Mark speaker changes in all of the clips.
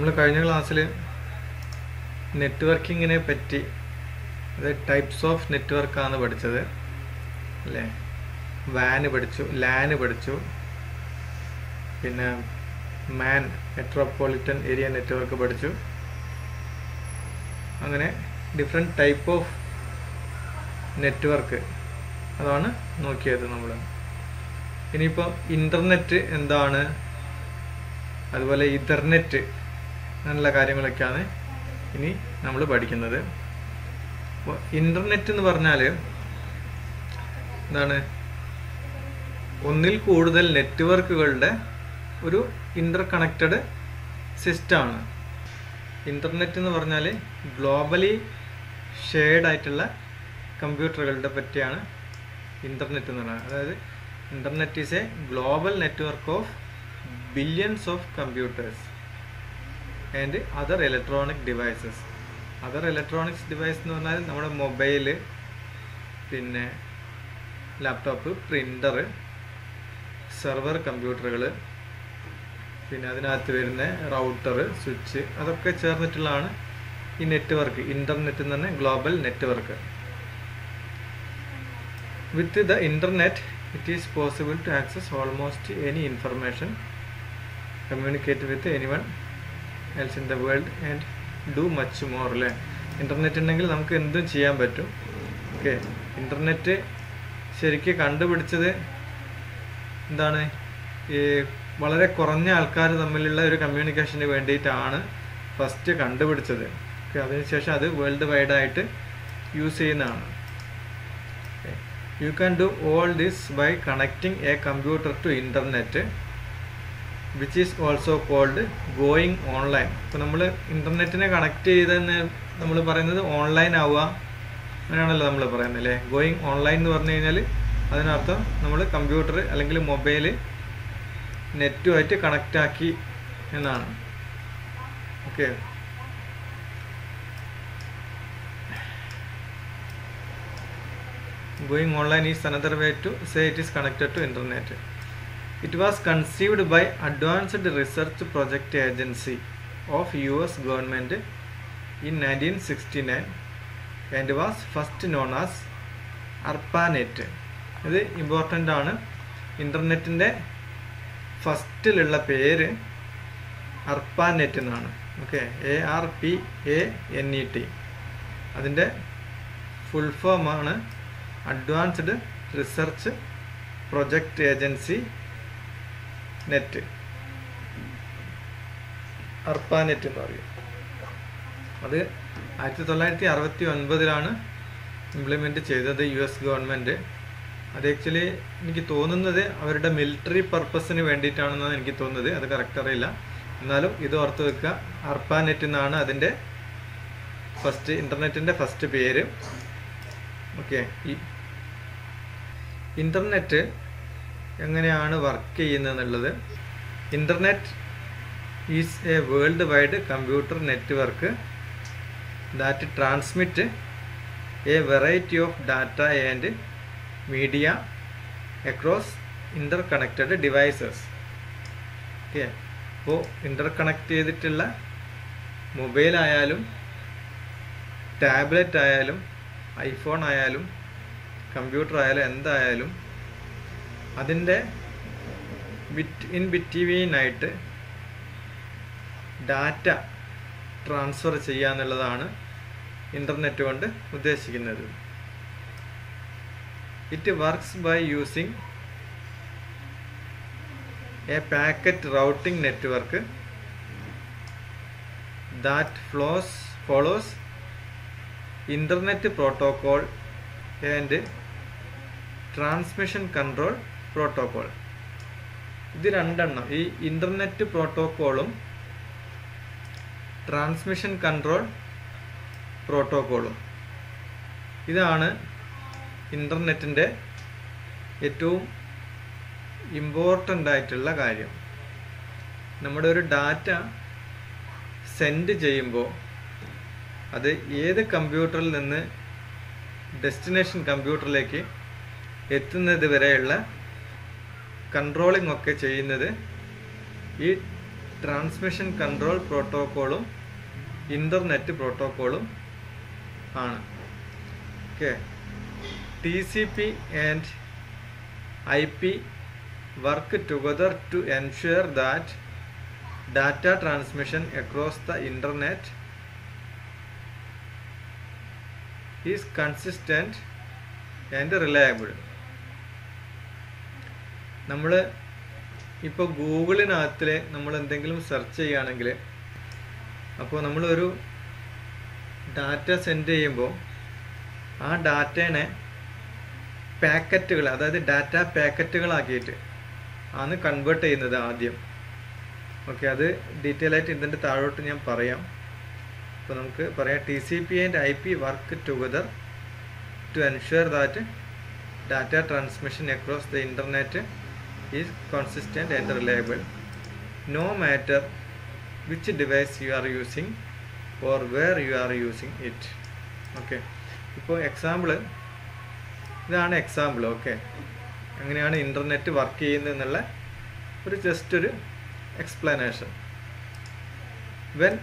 Speaker 1: നമ്മൾ കഴിഞ്ഞ ക്ലാസ്സിൽ നെറ്റ്വർക്കിങ്ങിനെ പറ്റി, അതായത് ടൈപ്സ് ഓഫ് നെറ്റ്വർക്കാണ് പഠിച്ചത് അല്ലേ. വാന് പഠിച്ചു, ലാന് പഠിച്ചു, പിന്നെ മാൻ മെട്രോപൊളിറ്റൻ ഏരിയ നെറ്റ്വർക്ക് പഠിച്ചു. അങ്ങനെ ഡിഫറെൻറ്റ് ടൈപ്പ് ഓഫ് നെറ്റ്വർക്ക് അതാണ് നോക്കിയത് നമ്മൾ. ഇനിയിപ്പോൾ ഇൻ്റർനെറ്റ് എന്താണ്, അതുപോലെ ഇഥർനെറ്റ് അങ്ങനെയുള്ള കാര്യങ്ങളൊക്കെയാണ് ഇനി നമ്മൾ പഠിക്കുന്നത്. അപ്പോൾ ഇൻ്റർനെറ്റ് എന്ന് പറഞ്ഞാൽ എന്താണ്? ഒന്നിൽ കൂടുതൽ നെറ്റ്വർക്കുകളുടെ ഒരു ഇൻ്റർ കണക്റ്റഡ് സിസ്റ്റമാണ്. ഇൻ്റർനെറ്റ് എന്ന് പറഞ്ഞാൽ ഗ്ലോബലി ഷെയർഡ് ആയിട്ടുള്ള കമ്പ്യൂട്ടറുകളുടെ പറ്റിയാണ് ഇൻ്റർനെറ്റ് എന്ന് പറയുന്നത്. അതായത് internet is A global network of billions of computers and other electronic devices. Other electronics device എന്ന് പറഞ്ഞാൽ നമ്മുടെ മൊബൈല്, പിന്നെ ലാപ്ടോപ്പ്, പ്രിൻ്റർ, സെർവർ കമ്പ്യൂട്ടറുകൾ, പിന്നെ അതിനകത്ത് വരുന്ന റൗട്ടർ, സ്വിച്ച്, അതൊക്കെ ചേർന്നിട്ടുള്ളതാണ് ഈ നെറ്റ്വർക്ക്. ഇൻ്റർനെറ്റ് എന്ന് പറഞ്ഞാൽ global network. With the internet it is possible to access almost any information, communicate with anyone else in the world and do much more അല്ലേ. Internet ഉണ്ടെങ്കിൽ നമുക്ക് എന്തും ചെയ്യാൻ പറ്റും. ഓക്കെ, ഇൻ്റർനെറ്റ് ശരിക്കും കണ്ടുപിടിച്ചത് എന്താണ്? ഈ വളരെ കുറഞ്ഞ ആൾക്കാർ തമ്മിലുള്ള ഒരു കമ്മ്യൂണിക്കേഷന് വേണ്ടിയിട്ടാണ് ഫസ്റ്റ് കണ്ടുപിടിച്ചത്. ഓക്കെ, അതിനുശേഷം അത് വേൾഡ് വൈഡായിട്ട് യൂസ് ചെയ്യുന്നതാണ്. You can do all this by connecting a computer to internet which is also called going online. ഇപ്പോൾ നമ്മൾ ഇൻ്റർനെറ്റിനെ കണക്ട് ചെയ്തെന്ന് നമ്മൾ പറയുന്നത് ഓൺലൈൻ ആവുക അങ്ങനെയാണല്ലോ നമ്മൾ പറയുന്നത് അല്ലേ. ഗോയിങ് ഓൺലൈൻ എന്ന് പറഞ്ഞു കഴിഞ്ഞാൽ അതിനർത്ഥം നമ്മൾ കമ്പ്യൂട്ടർ അല്ലെങ്കിൽ മൊബൈൽ നെറ്റുമായിട്ട് കണക്റ്റ് ആക്കി എന്നാണ്. Okay, going online is another way to say it is connected to internet. It was conceived by Advanced Research Project Agency of US government in 1969 and was first known as ARPANET. ഇത് important ആണ്. ഇൻ്റർനെറ്റിൻ്റെ ഫസ്റ്റിലുള്ള പേര് ARPANET എന്നാണ്. Okay, ARPANET. അതിൻ്റെ full form ആണ് advanced research project agency net, ARPANET എന്ന് പറയും. അത് 1969 ഇംപ്ലിമെൻറ്റ് ചെയ്തത് US ഗവൺമെൻറ്. അത് ആക്ച്വലി എനിക്ക് തോന്നുന്നത് അവരുടെ മിലിറ്ററി പർപ്പസിന് വേണ്ടിയിട്ടാണെന്നാണ് എനിക്ക് തോന്നുന്നത്. അത് കറക്റ്റ് അറിയില്ല, എന്നാലും ഇത് ഓർത്ത് വെക്കുക. ARPANET എന്നാണ് അതിൻ്റെ ഫസ്റ്റ്, ഇൻ്റർനെറ്റിൻ്റെ ഫസ്റ്റ് പേര്. ഓക്കെ, ഈ ഇൻ്റർനെറ്റ് എങ്ങനെയാണ് വർക്ക് ചെയ്യുന്നതെന്നുള്ളത്. Internet is a world wide computer network that transmit a variety of data and media across interconnected devices. Okay, അപ്പോൾ ഇൻ്റർ കണക്ട് ചെയ്തിട്ടുള്ള മൊബൈലായാലും ടാബ്ലറ്റ് ആയാലും ഐഫോൺ ആയാലും കമ്പ്യൂട്ടർ ആയാലും എന്തായാലും അതിൻ്റെ ഇൻ ബിറ്റ്വീനായിട്ട് ഡാറ്റ ട്രാൻസ്ഫർ ചെയ്യുക എന്നുള്ളതാണ് ഇൻ്റർനെറ്റ് കൊണ്ട് ഉദ്ദേശിക്കുന്നത്. It works by using a packet routing network that follows Internet Protocol and Transmission Control Protocol. ഇത് രണ്ടെണ്ണം, ഈ ഇൻ്റർനെറ്റ് പ്രോട്ടോക്കോളും ട്രാൻസ്മിഷൻ കൺട്രോൾ പ്രോട്ടോക്കോളും, ഇതാണ് ഇൻ്റർനെറ്റിൻ്റെ ഏറ്റവും ഇമ്പോർട്ടൻ്റ് ആയിട്ടുള്ള കാര്യം. നമ്മുടെ ഒരു ഡാറ്റ സെൻഡ് ചെയ്യുമ്പോൾ അത് ഏത് കമ്പ്യൂട്ടറിൽ നിന്ന് ഡെസ്റ്റിനേഷൻ കമ്പ്യൂട്ടറിലേക്ക് എത്തുന്നത് വരെയുള്ള കൺട്രോളിംഗ് ഒക്കെ ചെയ്യുന്നത് ഈ ട്രാൻസ്മിഷൻ കൺട്രോൾ പ്രോട്ടോക്കോളും ഇൻ്റർനെറ്റ് പ്രോട്ടോക്കോളും ആണ്. Okay, TCP and IP work together to ensure that data transmission across the internet is consistent and reliable. നമ്മൾ ഇപ്പോൾ ഗൂഗിളിനകത്തിൽ നമ്മൾ എന്തെങ്കിലും സെർച്ച് ചെയ്യുകയാണെങ്കിൽ, അപ്പോൾ നമ്മളൊരു ഡാറ്റ സെൻഡ് ചെയ്യുമ്പോൾ ആ ഡാറ്റേനെ പാക്കറ്റുകൾ, അതായത് ഡാറ്റ പാക്കറ്റുകളാക്കിയിട്ട് ആണ് കൺവേർട്ട് ചെയ്യുന്നത് ആദ്യം. ഓക്കെ, അത് ഡീറ്റെയിൽ ആയിട്ട് ഇതിൻ്റെ താഴോട്ട് ഞാൻ പറയാം. അപ്പോൾ നമുക്ക് പറയാം, TCP and IP work together to ensure that data transmission across the internet is consistent and reliable, no matter which device you are using or where you are using it. Okay, ഇപ്പോൾ ഇതാണ് example. Okay, എങ്ങനെയാണ് internet work ചെയ്യുന്നതെന്നുള്ള ഒരു just ഒരു explanation. When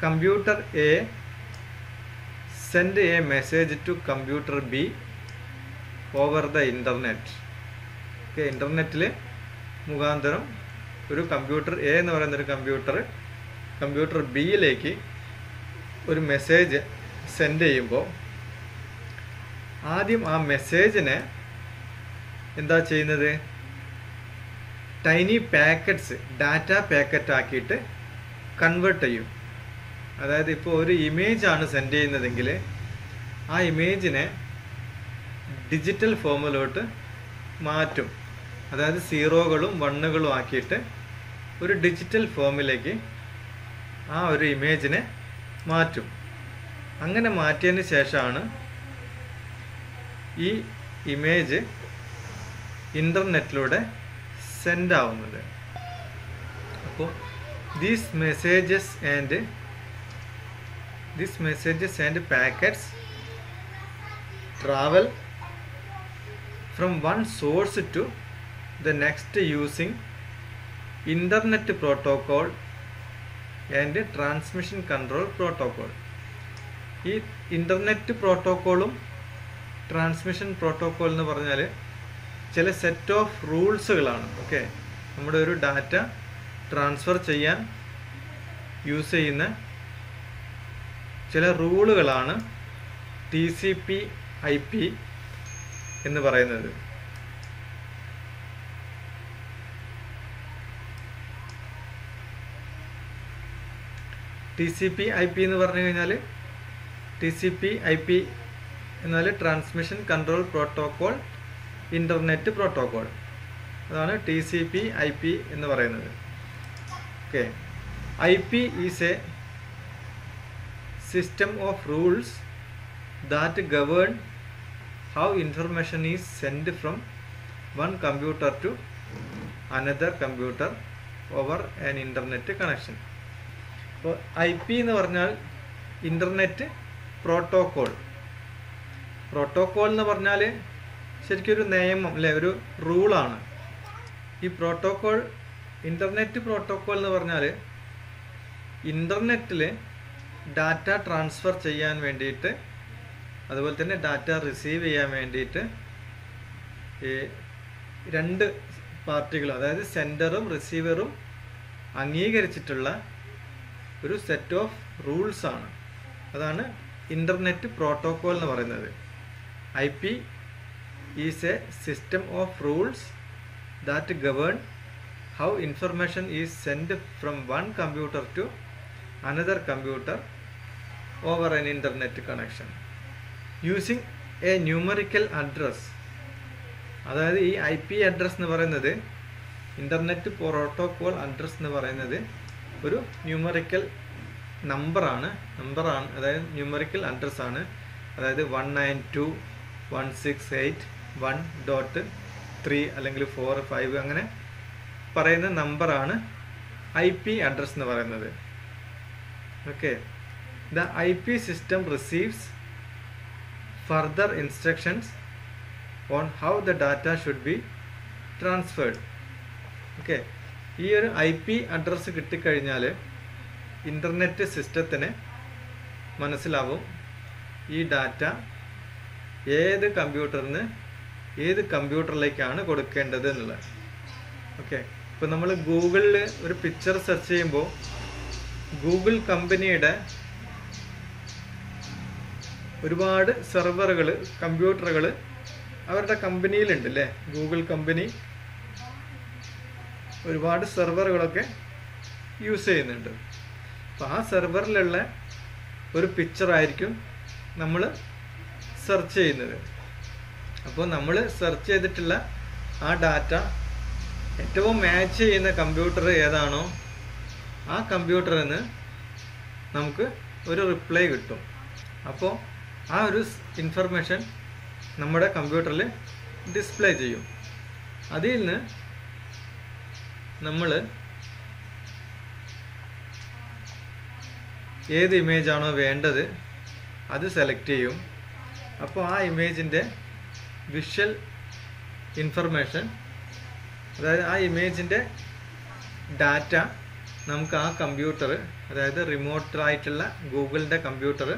Speaker 1: computer A send a message to computer B over the internet. Okay, ഇൻ്റർനെറ്റിൽ മുഖാന്തരം ഒരു computer A എന്ന് പറയുന്നൊരു കമ്പ്യൂട്ടർ ബിയിലേക്ക് ഒരു മെസ്സേജ് സെൻഡ് ചെയ്യുമ്പോൾ ആദ്യം ആ മെസ്സേജിനെ എന്താ ചെയ്യുന്നത്, ടൈനി പാക്കറ്റ്സ്, ഡാറ്റ പാക്കറ്റ് ആക്കിയിട്ട് കൺവേർട്ട് ചെയ്യും. അതായത് ഇപ്പോൾ ഒരു ഇമേജാണ് സെൻഡ് ചെയ്യുന്നതെങ്കിൽ ആ ഇമേജിനെ ഡിജിറ്റൽ ഫോമിലോട്ട് മാറ്റും. അതായത് 0കളും 1കളും ആക്കിയിട്ട് ഒരു ഡിജിറ്റൽ ഫോമിലേക്ക് ആ ഒരു ഇമേജിനെ മാറ്റും. അങ്ങനെ മാറ്റിയതിന് ശേഷമാണ് ഈ ഇമേജ് ഇൻ്റർനെറ്റിലൂടെ സെൻഡ് ആവുന്നത്. അപ്പോൾ these messages and packets travel from one source to the next using internet protocol and transmission control protocol. ഈ ഇൻ്റർനെറ്റ് പ്രോട്ടോക്കോളും ട്രാൻസ്മിഷൻ പ്രോട്ടോക്കോൾ എന്ന് പറഞ്ഞാൽ ചില സെറ്റ് ഓഫ് റൂൾസുകളാണ്. ഓക്കെ, നമ്മുടെ ഒരു ഡാറ്റ ട്രാൻസ്ഫർ ചെയ്യാൻ യൂസ് ചെയ്യുന്ന ചില റൂളുകളാണ് TCP IP എന്ന് പറയുന്നത്. TCP IP എന്ന് പറഞ്ഞു കഴിഞ്ഞാൽ, TCP IP എന്നാൽ transmission control protocol internet protocol, അതാണ് TCP IP എന്ന് പറയുന്നത്. Okay, IP is a system of rules that govern how information is send from one computer to another computer over an internet connection. അപ്പോൾ IP എന്ന് പറഞ്ഞാൽ internet protocol. Protocol എന്ന് പറഞ്ഞാൽ ശരിക്കും ഒരു നിയമം അല്ലേ, ഒരു റൂളാണ്. ഈ പ്രോട്ടോക്കോൾ, ഇൻ്റർനെറ്റ് പ്രോട്ടോക്കോൾ എന്ന് പറഞ്ഞാൽ ഇൻ്റർനെറ്റിൽ ഡാറ്റ ട്രാൻസ്ഫർ ചെയ്യാൻ വേണ്ടിയിട്ട്, അതുപോലെ തന്നെ ഡാറ്റ റിസീവ് ചെയ്യാൻ വേണ്ടിയിട്ട് ഈ രണ്ട് പാർട്ടികൾ, അതായത് സെൻഡറും റിസീവറും അംഗീകരിച്ചിട്ടുള്ള ഒരു സെറ്റ് ഓഫ് റൂൾസാണ്. അതാണ് ഇൻ്റർനെറ്റ് പ്രോട്ടോക്കോൾ എന്ന് പറയുന്നത്. IP is a system of rules that govern how information is send from one computer to another computer over an internet connection using a numerical address. അതായത് ഈ IP അഡ്രസ് എന്ന് പറയുന്നത്, internet protocol address എന്ന് പറയുന്നത് ഒരു numerical നമ്പറാണ്, അതായത് numerical അഡ്രസ്സാണ്. അതായത് 192.168.1.3 അല്ലെങ്കിൽ 4, 5 അങ്ങനെ പറയുന്ന നമ്പറാണ് IP അഡ്രസ് എന്ന് പറയുന്നത്. Okay, the IP system receives further instructions on how the data should be transferred. Okay, ഈ ഒരു IP അഡ്രസ്സ് കിട്ടിക്കഴിഞ്ഞാൽ ഇൻ്റർനെറ്റ് സിസ്റ്റത്തിന് മനസ്സിലാവും ഈ ഡാറ്റ ഏത് കമ്പ്യൂട്ടറിന് ഏത് കമ്പ്യൂട്ടറിലേക്കാണ് കൊടുക്കേണ്ടത് എന്നുള്ളത്. ഓക്കെ, ഇപ്പോൾ നമ്മൾ ഗൂഗിളിൽ ഒരു പിക്ചർ സെർച്ച് ചെയ്യുമ്പോൾ ഗൂഗിൾ കമ്പനിയുടെ ഒരുപാട് സെർവറുകൾ, കമ്പ്യൂട്ടറുകൾ അവരുടെ കമ്പനിയിലുണ്ട് അല്ലേ. ഗൂഗിൾ കമ്പനി ഒരുപാട് സെർവറുകളൊക്കെ യൂസ് ചെയ്യുന്നുണ്ട്. അപ്പോൾ ആ സെർവറിലുള്ള ഒരു പിക്ചറായിരിക്കും നമ്മൾ സെർച്ച് ചെയ്യുന്നത്. അപ്പോൾ നമ്മൾ സെർച്ച് ചെയ്തിട്ടുള്ള ആ ഡാറ്റ ഏറ്റവും മാച്ച് ചെയ്യുന്ന കമ്പ്യൂട്ടർ ഏതാണോ ആ കമ്പ്യൂട്ടറിൽ നിന്ന് നമുക്ക് ഒരു റിപ്ലൈ കിട്ടും. അപ്പോൾ ആ ഒരു ഇൻഫർമേഷൻ നമ്മുടെ കമ്പ്യൂട്ടറിൽ ഡിസ്പ്ലേ ചെയ്യും. അതിൽ നിന്ന് നമ്മൾ ഏത് ഇമേജാണോ വേണ്ടത് അത് സെലക്ട് ചെയ്യും. അപ്പോൾ ആ ഇമേജിൻ്റെ വിഷ്വൽ ഇൻഫർമേഷൻ, അതായത് ആ ഇമേജിൻ്റെ ഡാറ്റ നമുക്ക് ആ കമ്പ്യൂട്ടർ, അതായത് റിമോട്ടായിട്ടുള്ള ഗൂഗിളിൻ്റെ കമ്പ്യൂട്ടർ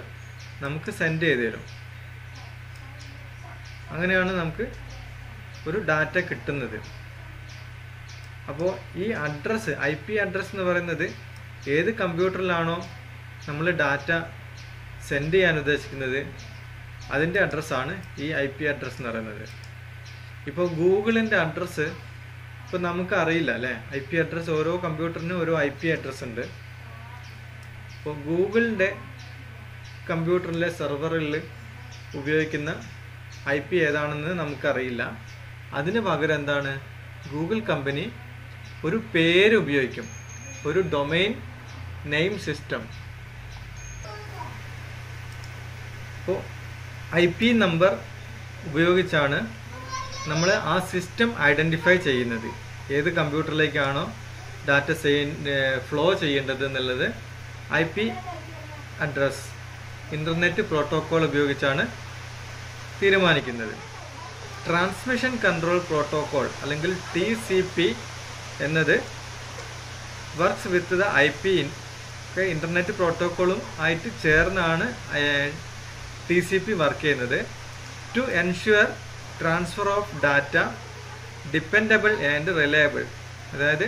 Speaker 1: നമുക്ക് സെൻഡ് ചെയ്ത് തരും. അങ്ങനെയാണ് നമുക്ക് ഒരു ഡാറ്റ കിട്ടുന്നത്. അപ്പോൾ ഈ അഡ്രസ്സ്, IP അഡ്രസ്സ് എന്ന് പറയുന്നത് ഏത് കമ്പ്യൂട്ടറിലാണോ നമ്മൾ ഡാറ്റ സെൻഡ് ചെയ്യാൻ ഉദ്ദേശിക്കുന്നത് അതിൻ്റെ അഡ്രസ്സാണ് ഈ IP അഡ്രസ്സ് എന്ന് പറയുന്നത്. ഇപ്പോൾ ഗൂഗിളിൻ്റെ അഡ്രസ്സ് ഇപ്പോൾ നമുക്ക് അറിയില്ല അല്ലേ. IP അഡ്രസ്സ് ഓരോ കമ്പ്യൂട്ടറിനും ഓരോ IP അഡ്രസ്സ് ഉണ്ട്. അപ്പോൾ ഗൂഗിളിൻ്റെ കമ്പ്യൂട്ടറിലെ സെർവറിൽ ഉപയോഗിക്കുന്ന IP ഏതാണെന്ന് നമുക്കറിയില്ല. അതിന് പകരം എന്താണ്, ഗൂഗിൾ കമ്പനി ഒരു പേര് ഉപയോഗിക്കും, ഒരു ഡൊമൈൻ നെയിം സിസ്റ്റം. അപ്പോൾ IP നമ്പർ ഉപയോഗിച്ചാണ് നമ്മൾ ആ സിസ്റ്റം ഐഡൻറ്റിഫൈ ചെയ്യുന്നത്. ഏത് കമ്പ്യൂട്ടറിലേക്കാണോ ഡാറ്റ ഫ്ലോ ചെയ്യേണ്ടത് എന്നുള്ളത് IP അഡ്രസ് ഇൻ്റർനെറ്റ് പ്രോട്ടോക്കോൾ ഉപയോഗിച്ചാണ് തീരുമാനിക്കുന്നത്. ട്രാൻസ്മിഷൻ കൺട്രോൾ പ്രോട്ടോക്കോൾ അല്ലെങ്കിൽ TCP എന്നത് works with the IP internet പ്രോട്ടോക്കോളും ആയിട്ട് ചേർന്നാണ് TCP വർക്ക് ചെയ്യുന്നത്. To ensure transfer of data dependable and reliable, അതായത്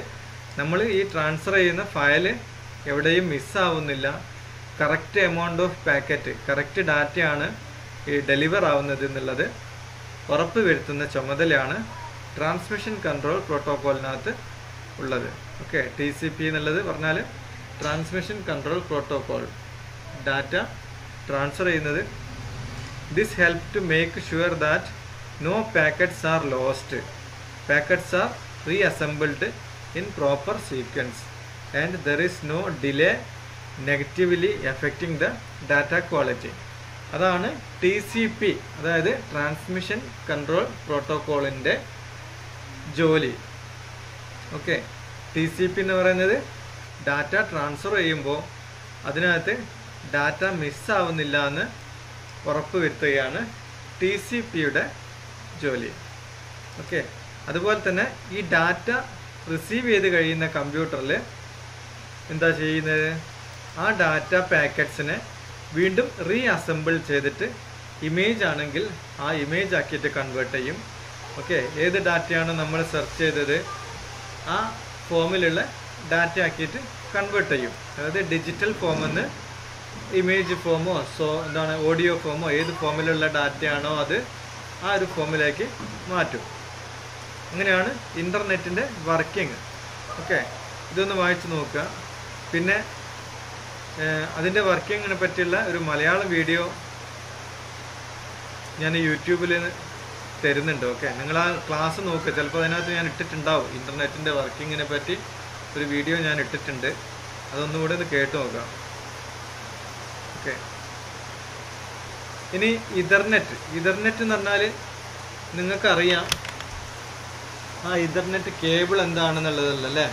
Speaker 1: നമ്മൾ ഈ ട്രാൻസ്ഫർ ചെയ്യുന്ന ഫയൽ എവിടെയും മിസ്സാവുന്നില്ല, correct amount of packet, correct ഡാറ്റയാണ് ഈ ഡെലിവർ ആവുന്നത് എന്നുള്ളത് ഉറപ്പ് വരുത്തുന്ന ചുമതലയാണ് ട്രാൻസ്മിഷൻ കൺട്രോൾ പ്രോട്ടോക്കോളിനകത്ത് ഉള്ളത്. ഓക്കെ, TCP എന്നുള്ളത് പറഞ്ഞാൽ transmission control protocol, data transfer ചെയ്യുന്നത്. This help to make sure that no packets are lost, packets are reassembled in proper sequence and there is no delay negatively affecting the data quality. അതാണ് TCP, അതായത് transmission control പ്രോട്ടോക്കോളിൻ്റെ ജോലി. Okay, TCP എന്ന് പറയുന്നത് data transfer ചെയ്യുമ്പോൾ അതിനകത്ത് data മിസ്സാവുന്നില്ല എന്ന് ഉറപ്പ് വരുത്തുകയാണ് TCPയുടെ ജോലി. ഓക്കെ, അതുപോലെ തന്നെ ഈ ഡാറ്റ റിസീവ് ചെയ്ത് കഴിയുന്ന കമ്പ്യൂട്ടറിൽ എന്താ ചെയ്യുന്നത്, ആ ഡാറ്റ പാക്കറ്റ്സിനെ വീണ്ടും റീഅസംബിൾ ചെയ്തിട്ട് ഇമേജ് ആണെങ്കിൽ ആ ഇമേജ് ആക്കിയിട്ട് കൺവേർട്ട് ചെയ്യും. ഓക്കെ, ഏത് ഡാറ്റയാണ് നമ്മൾ സെർച്ച് ചെയ്തത് ആ ഫോമിലുള്ള ഡാറ്റ ആക്കിയിട്ട് കൺവേർട്ട് ചെയ്യും. അതായത് ഡിജിറ്റൽ ഫോമിൽ നിന്ന് ഇമേജ് ഫോമോ ഓഡിയോ ഫോമോ ഏത് ഫോമിലുള്ള ഡാറ്റയാണോ അത് ആ ഒരു ഫോമിലേക്ക് മാറ്റും. അങ്ങനെയാണ് ഇൻ്റർനെറ്റിൻ്റെ വർക്കിംഗ്. ഓക്കെ, ഇതൊന്ന് വായിച്ച് നോക്കുക. പിന്നെ അതിൻ്റെ വർക്കിങ്ങിനെ പറ്റിയുള്ള ഒരു മലയാളം വീഡിയോ ഞാൻ യൂട്യൂബിൽ തരുന്നുണ്ട്. ഓക്കെ, നിങ്ങൾ ആ ക്ലാസ് നോക്കുക, ചിലപ്പോൾ അതിനകത്ത് ഞാൻ ഇട്ടിട്ടുണ്ടാവും. ഇൻ്റർനെറ്റിൻ്റെ വർക്കിങ്ങിനെ പറ്റി ഒരു വീഡിയോ ഞാൻ ഇട്ടിട്ടുണ്ട്, അതൊന്നുകൂടെ ഒന്ന് കേട്ട് നോക്കാം. ഓക്കെ, ഇനി ഇഥർനെറ്റ് എന്ന് പറഞ്ഞാൽ നിങ്ങൾക്കറിയാം ആ ഇഥർനെറ്റ് കേബിൾ എന്താണെന്നുള്ളതല്ലേ.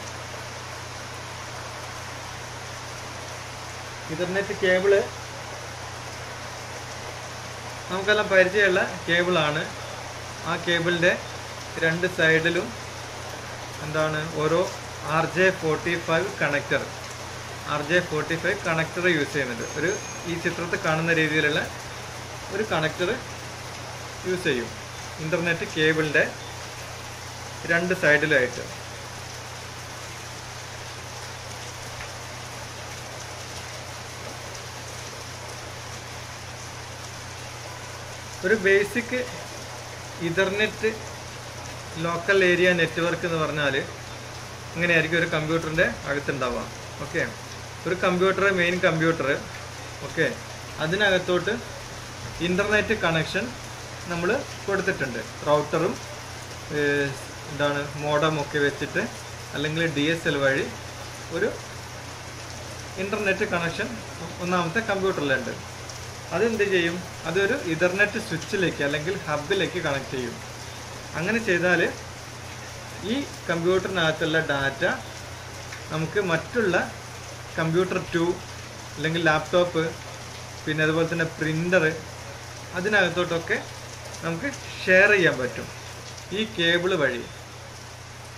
Speaker 1: ഇഥർനെറ്റ് കേബിള് നമുക്കെല്ലാം പരിചയമുള്ള കേബിളാണ്. ആ കേബിളിൻ്റെ രണ്ട് സൈഡിലും ഓരോ RJ45 connector, RJ45 connector use ചെയ്യുന്നുണ്ട്. ഈ ചിത്രത്തിൽ കാണുന്ന രീതിയിലുള്ള ഒരു കണക്ടർ യൂസ് ചെയ്യും ഇൻ്റർനെറ്റ് കേബിളിൻ്റെ രണ്ട് സൈഡിലായിട്ട്. ഒരു basic Ethernet local area network എന്ന് പറഞ്ഞാൽ ഇങ്ങനെയായിരിക്കും ഒരു കമ്പ്യൂട്ടറിൻ്റെ അകത്തുണ്ടാവുക. ഓക്കെ, ഒരു കമ്പ്യൂട്ടർ, മെയിൻ കമ്പ്യൂട്ടർ, ഓക്കെ, അതിനകത്തോട്ട് ഇൻ്റർനെറ്റ് കണക്ഷൻ നമ്മൾ കൊടുത്തിട്ടുണ്ട്. റൗട്ടറും മോഡമൊക്കെ വെച്ചിട്ട് അല്ലെങ്കിൽ DSL വഴി ഒരു ഇൻ്റർനെറ്റ് കണക്ഷൻ ഒന്നാമത്തെ കമ്പ്യൂട്ടറിലുണ്ട്. അതെന്ത് ചെയ്യും? അതൊരു ഇഥർനെറ്റ് സ്വിച്ചിലേക്ക് അല്ലെങ്കിൽ ഹബിലേക്ക് കണക്ട് ചെയ്യും. അങ്ങനെ ചെയ്താൽ ഈ കമ്പ്യൂട്ടറിനകത്തുള്ള ഡാറ്റ നമുക്ക് മറ്റുള്ള കമ്പ്യൂട്ടർ 2 അല്ലെങ്കിൽ ലാപ്ടോപ്പ്, പിന്നെ അതുപോലെ തന്നെ പ്രിൻ്റർ, അതിനകത്തോട്ടൊക്കെ നമുക്ക് ഷെയർ ചെയ്യാൻ പറ്റും ഈ കേബിൾ വഴി.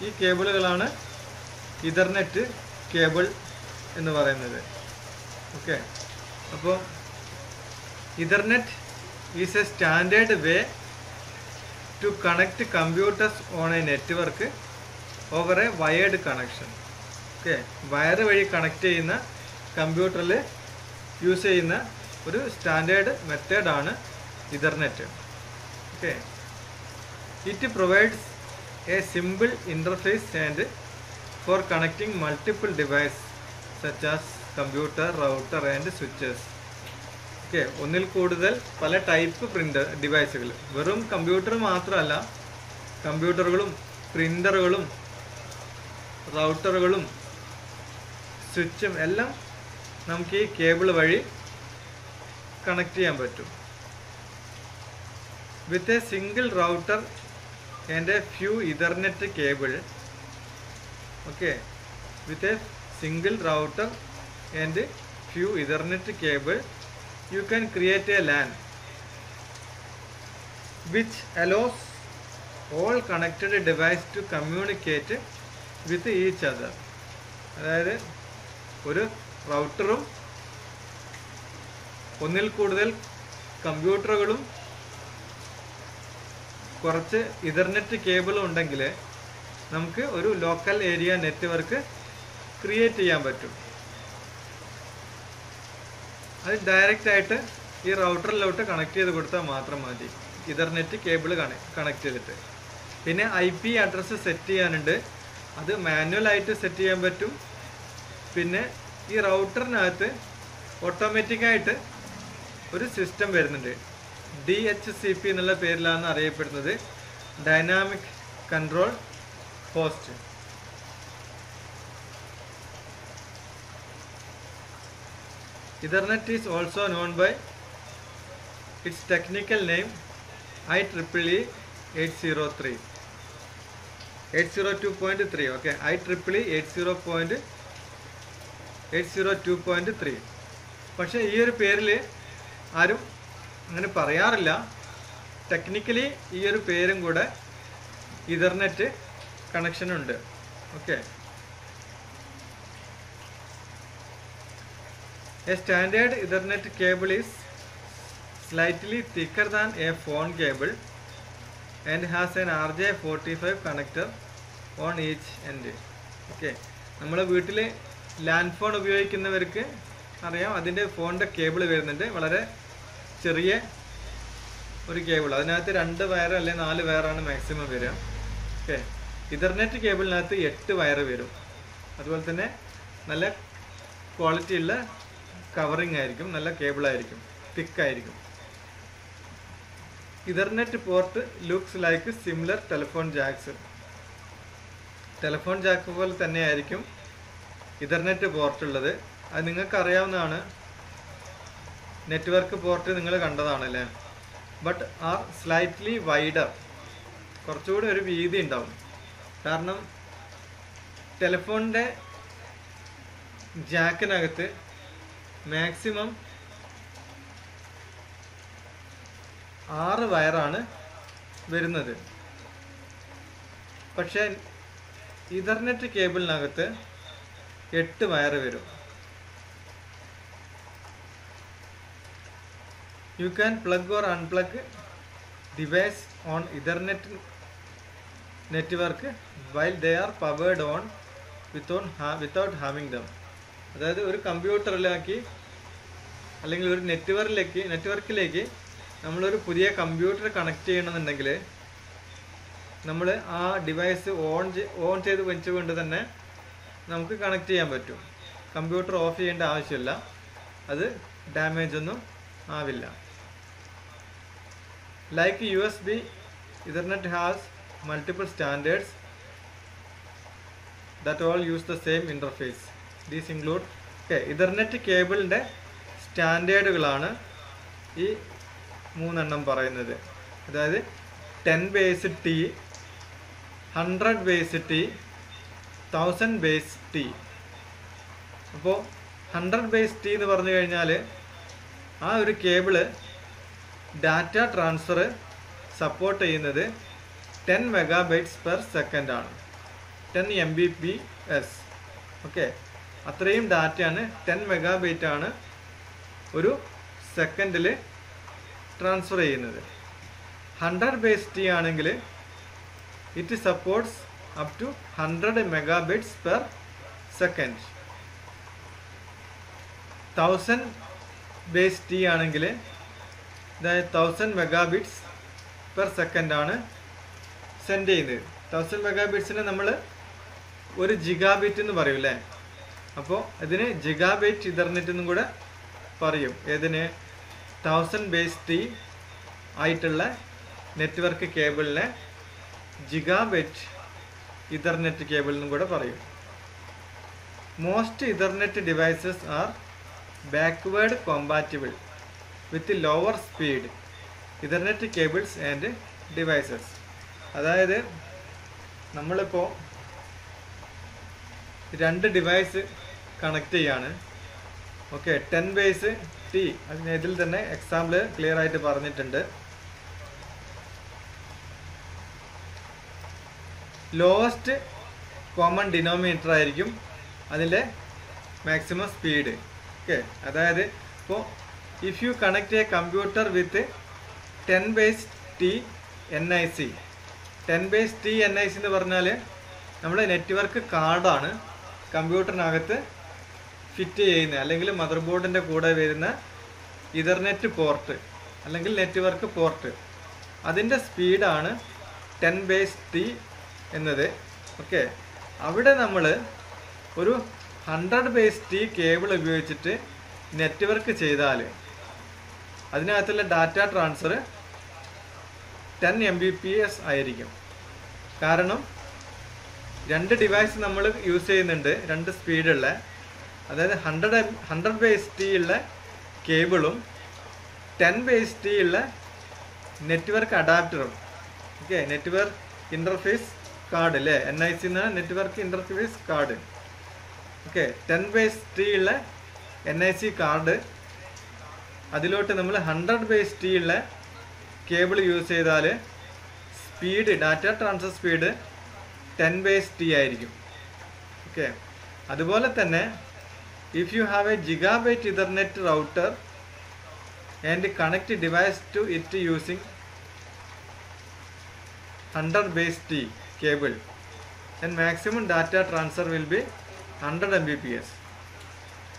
Speaker 1: ഈ കേബിളുകളാണ് ഇഥർനെറ്റ് കേബിൾ എന്ന് പറയുന്നത്. ഓക്കെ, അപ്പോൾ ethernet is a standard way to connect computers on a network over a wired connection. Okay, wire വഴി കണക്ട് ചെയ്യുന്ന കമ്പ്യൂട്ടറിൽ യൂസ് ചെയ്യുന്ന ഒരു സ്റ്റാൻഡേർഡ് മെത്തേഡാണ് ethernet. Okay, it provides a simple interface and for connecting multiple device such as computer, router and switches. Okay, ഒന്നിൽ കൂടുതൽ പല type ഡിവൈസുകൾ, വെറും കമ്പ്യൂട്ടർ മാത്രമല്ല, കമ്പ്യൂട്ടറുകളും പ്രിൻ്ററുകളും റൗട്ടറുകളും സ്വിച്ചും എല്ലാം നമുക്ക് ഈ കേബിൾ വഴി കണക്ട് ചെയ്യാൻ പറ്റും. With a single router and A few Ethernet cable. Okay, with a single router and few Ethernet cable you can create a LAN which allows all connected devices to communicate with each other. അതായത് ഒരു റൗട്ടറും ഒന്നിൽ കൂടുതൽ കമ്പ്യൂട്ടറുകളും കുറച്ച് Ethernet കേബിളും ഉണ്ടെങ്കിൽ നമുക്ക് ഒരു local area network create ചെയ്യാൻ പറ്റും. അത് ഡയറക്റ്റായിട്ട് ഈ റൗട്ടറിലോട്ട് കണക്ട് ചെയ്ത് കൊടുത്താൽ മാത്രം മതി, ഇഥർനെറ്റ് കേബിൾ കണക്ട് ചെയ്തിട്ട്. പിന്നെ IP അഡ്രസ്സ് സെറ്റ് ചെയ്യാനുണ്ട്, അത് മാനുവലായിട്ട് സെറ്റ് ചെയ്യാൻ പറ്റും. പിന്നെ ഈ റൗട്ടറിനകത്ത് ഓട്ടോമാറ്റിക്കായിട്ട് ഒരു സിസ്റ്റം വരുന്നുണ്ട്, DHCP എന്നുള്ള പേരിലാണ് അറിയപ്പെടുന്നത്, dynamic control host. Ethernet is also known by its technical name IEEE 803, 802.3. Okay, IEEE 802.3. പക്ഷേ ഈ ഒരു പേരിൽ ആരും അങ്ങനെ പറയാറില്ല. ടെക്നിക്കലി ഈ ഒരു പേരും കൂടെ ഇഥർനെറ്റ് കണക്ഷനുണ്ട്. Okay, a standard Ethernet cable is slightly thicker than a phone cable and has an RJ45 connector on each end. Okay, നമ്മൾ വീട്ടിൽ ലാൻഡ് ഫോൺ ഉപയോഗിക്കുന്നവർക്ക് അറിയാം, അതിൻ്റെ ഫോണിൻ്റെ കേബിൾ വരുന്നുണ്ട്, വളരെ ചെറിയ ഒരു കേബിൾ. അതിനകത്ത് 2 വയർ അല്ലെങ്കിൽ 4 വയറാണ് മാക്സിമം വരിക. ഓക്കെ, ഇഥർനെറ്റ് കേബിളിനകത്ത് 8 വയർ വരും. അതുപോലെ തന്നെ നല്ല ക്വാളിറ്റി ഉള്ള കവറിങ് ആയിരിക്കും, നല്ല കേബിളായിരിക്കും, തിക്കായിരിക്കും. Ethernet port looks like similar telephone jacks. Telephone jack പോലെ തന്നെ ആയിരിക്കും ഇഥർനെറ്റ് പോർട്ട് ഉള്ളത്. അത് നിങ്ങൾക്ക് അറിയാവുന്നതാണ്, നെറ്റ്വർക്ക് പോർട്ട് നിങ്ങൾ കണ്ടതാണല്ലേ. ബട്ട് ആർ സ്ലൈറ്റ്ലി വൈഡർ, കുറച്ചുകൂടി ഒരു വീതി ഉണ്ടാവും. കാരണം ടെലിഫോണിൻ്റെ ജാക്കിനകത്ത് മാക്സിമം 6 വയറാണ് വരുന്നത്. പക്ഷേ ഇഥർനെറ്റ് കേബിളിനകത്ത് 8 വയർ വരും. You can plug or unplug device on Ethernet network while they are powered on without having them. അതായത് ഒരു കമ്പ്യൂട്ടറിലാക്കി അല്ലെങ്കിൽ ഒരു നെറ്റ്വർക്കിലേക്ക് നമ്മളൊരു പുതിയ കമ്പ്യൂട്ടർ കണക്ട് ചെയ്യണമെന്നുണ്ടെങ്കിൽ നമ്മൾ ആ ഡിവൈസ് ഓൺ ചെയ്ത് വെച്ചുകൊണ്ട് തന്നെ നമുക്ക് കണക്ട് ചെയ്യാൻ പറ്റും. കമ്പ്യൂട്ടർ ഓഫ് ചെയ്യേണ്ട ആവശ്യമില്ല, അത് ഡാമേജ് ഒന്നും ആവില്ല. Like USB, Ethernet has multiple standards that all use the same interface. These include Ethernet കേബിളിൻ്റെ സ്റ്റാൻഡേർഡുകളാണ് ഈ 3 എണ്ണം പറയുന്നത്. അതായത് 10 base T, 100 base T, 1000 base T. അപ്പോൾ 100 base T എന്ന് പറഞ്ഞു കഴിഞ്ഞാൽ ആ ഒരു കേബിള് ഡാറ്റ ട്രാൻസ്ഫർ സപ്പോർട്ട് ചെയ്യുന്നത് 10 MB/s ആണ്, 10 Mbps. ഓക്കെ, അത്രയും ഡാറ്റയാണ് 10 MB ആണ് ഒരു സെക്കൻഡിൽ ട്രാൻസ്ഫർ ചെയ്യുന്നത്. 100 base T ആണെങ്കിൽ it supports up to 100 MB/s. 1000 base T ആണെങ്കിൽ 1000 MB/s ആണ് സെൻഡ് ചെയ്യുന്നത്. 1000 MB നമ്മൾ 1 GB എന്ന് പറയും അല്ലേ? അപ്പോൾ ഇതിന് ജിഗാബൈറ്റ് ഇഥർനെറ്റ് എന്നും കൂടെ പറയും. ഏതിന്? 1000 base T ആയിട്ടുള്ള നെറ്റ്വർക്ക് കേബിളിനെ ജിഗാബൈറ്റ് ഇഥർനെറ്റ് കേബിൾ എന്നും കൂടെ പറയും. Most Ethernet devices are backward compatible with lower speed Ethernet cables and devices. അതായത് നമ്മളിപ്പോൾ 2 ഡിവൈസ് കണക്ട് ചെയ്യാണ്. ഓക്കെ, 10 base T, അതിന് ഇതിൽ തന്നെ എക്സാമ്പിൾ ക്ലിയർ ആയിട്ട് പറഞ്ഞിട്ടുണ്ട്. ലോവസ്റ്റ് കോമൺ ഡിനോമിനേറ്റർ ആയിരിക്കും അതിൻ്റെ മാക്സിമം സ്പീഡ്. ഓക്കെ, അതായത് ഇപ്പോൾ if you connect a computer with 10 base T NIC, 10 base T NIC എന്ന് പറഞ്ഞാൽ നമ്മുടെ നെറ്റ്വർക്ക് കാർഡാണ് കമ്പ്യൂട്ടറിനകത്ത് ഫിറ്റ് ചെയ്യുന്നത്, അല്ലെങ്കിൽ മദർ ബോർഡിൻ്റെ കൂടെ വരുന്ന ഇഥർനെറ്റ് പോർട്ട് അല്ലെങ്കിൽ നെറ്റ്വർക്ക് പോർട്ട്. അതിൻ്റെ സ്പീഡാണ് 10 base T എന്നത്. ഓക്കെ, അവിടെ നമ്മൾ ഒരു 100 base T കേബിൾ ഉപയോഗിച്ചിട്ട് നെറ്റ്വർക്ക് ചെയ്താൽ അതിനകത്തുള്ള ഡാറ്റ ട്രാൻസ്ഫർ 10 Mbps ആയിരിക്കും. കാരണം 2 ഡിവൈസ് നമ്മൾ യൂസ് ചെയ്യുന്നുണ്ട്, 2 സ്പീഡുള്ള, അതായത് 100 base T ഉള്ള കേബിളും 10 base T ഉള്ള നെറ്റ്വർക്ക് അഡാപ്റ്ററും. ഓക്കെ, നെറ്റ്വർക്ക് ഇൻ്റർഫേസ് കാർഡ് അല്ലേ, NIC എന്നാണ് network interface card. Okay, 10 base T ഉള്ള NIC കാർഡ്, അതിലോട്ട് നമ്മൾ 100 base T ഉള്ള കേബിൾ യൂസ് ചെയ്താൽ speed, data transfer speed 10 base T ആയിരിക്കും. ഓക്കെ, അതുപോലെ തന്നെ if you have a gigabyte Ethernet router and connect device to it using 100 base T cable, then maximum data transfer will be 100 Mbps.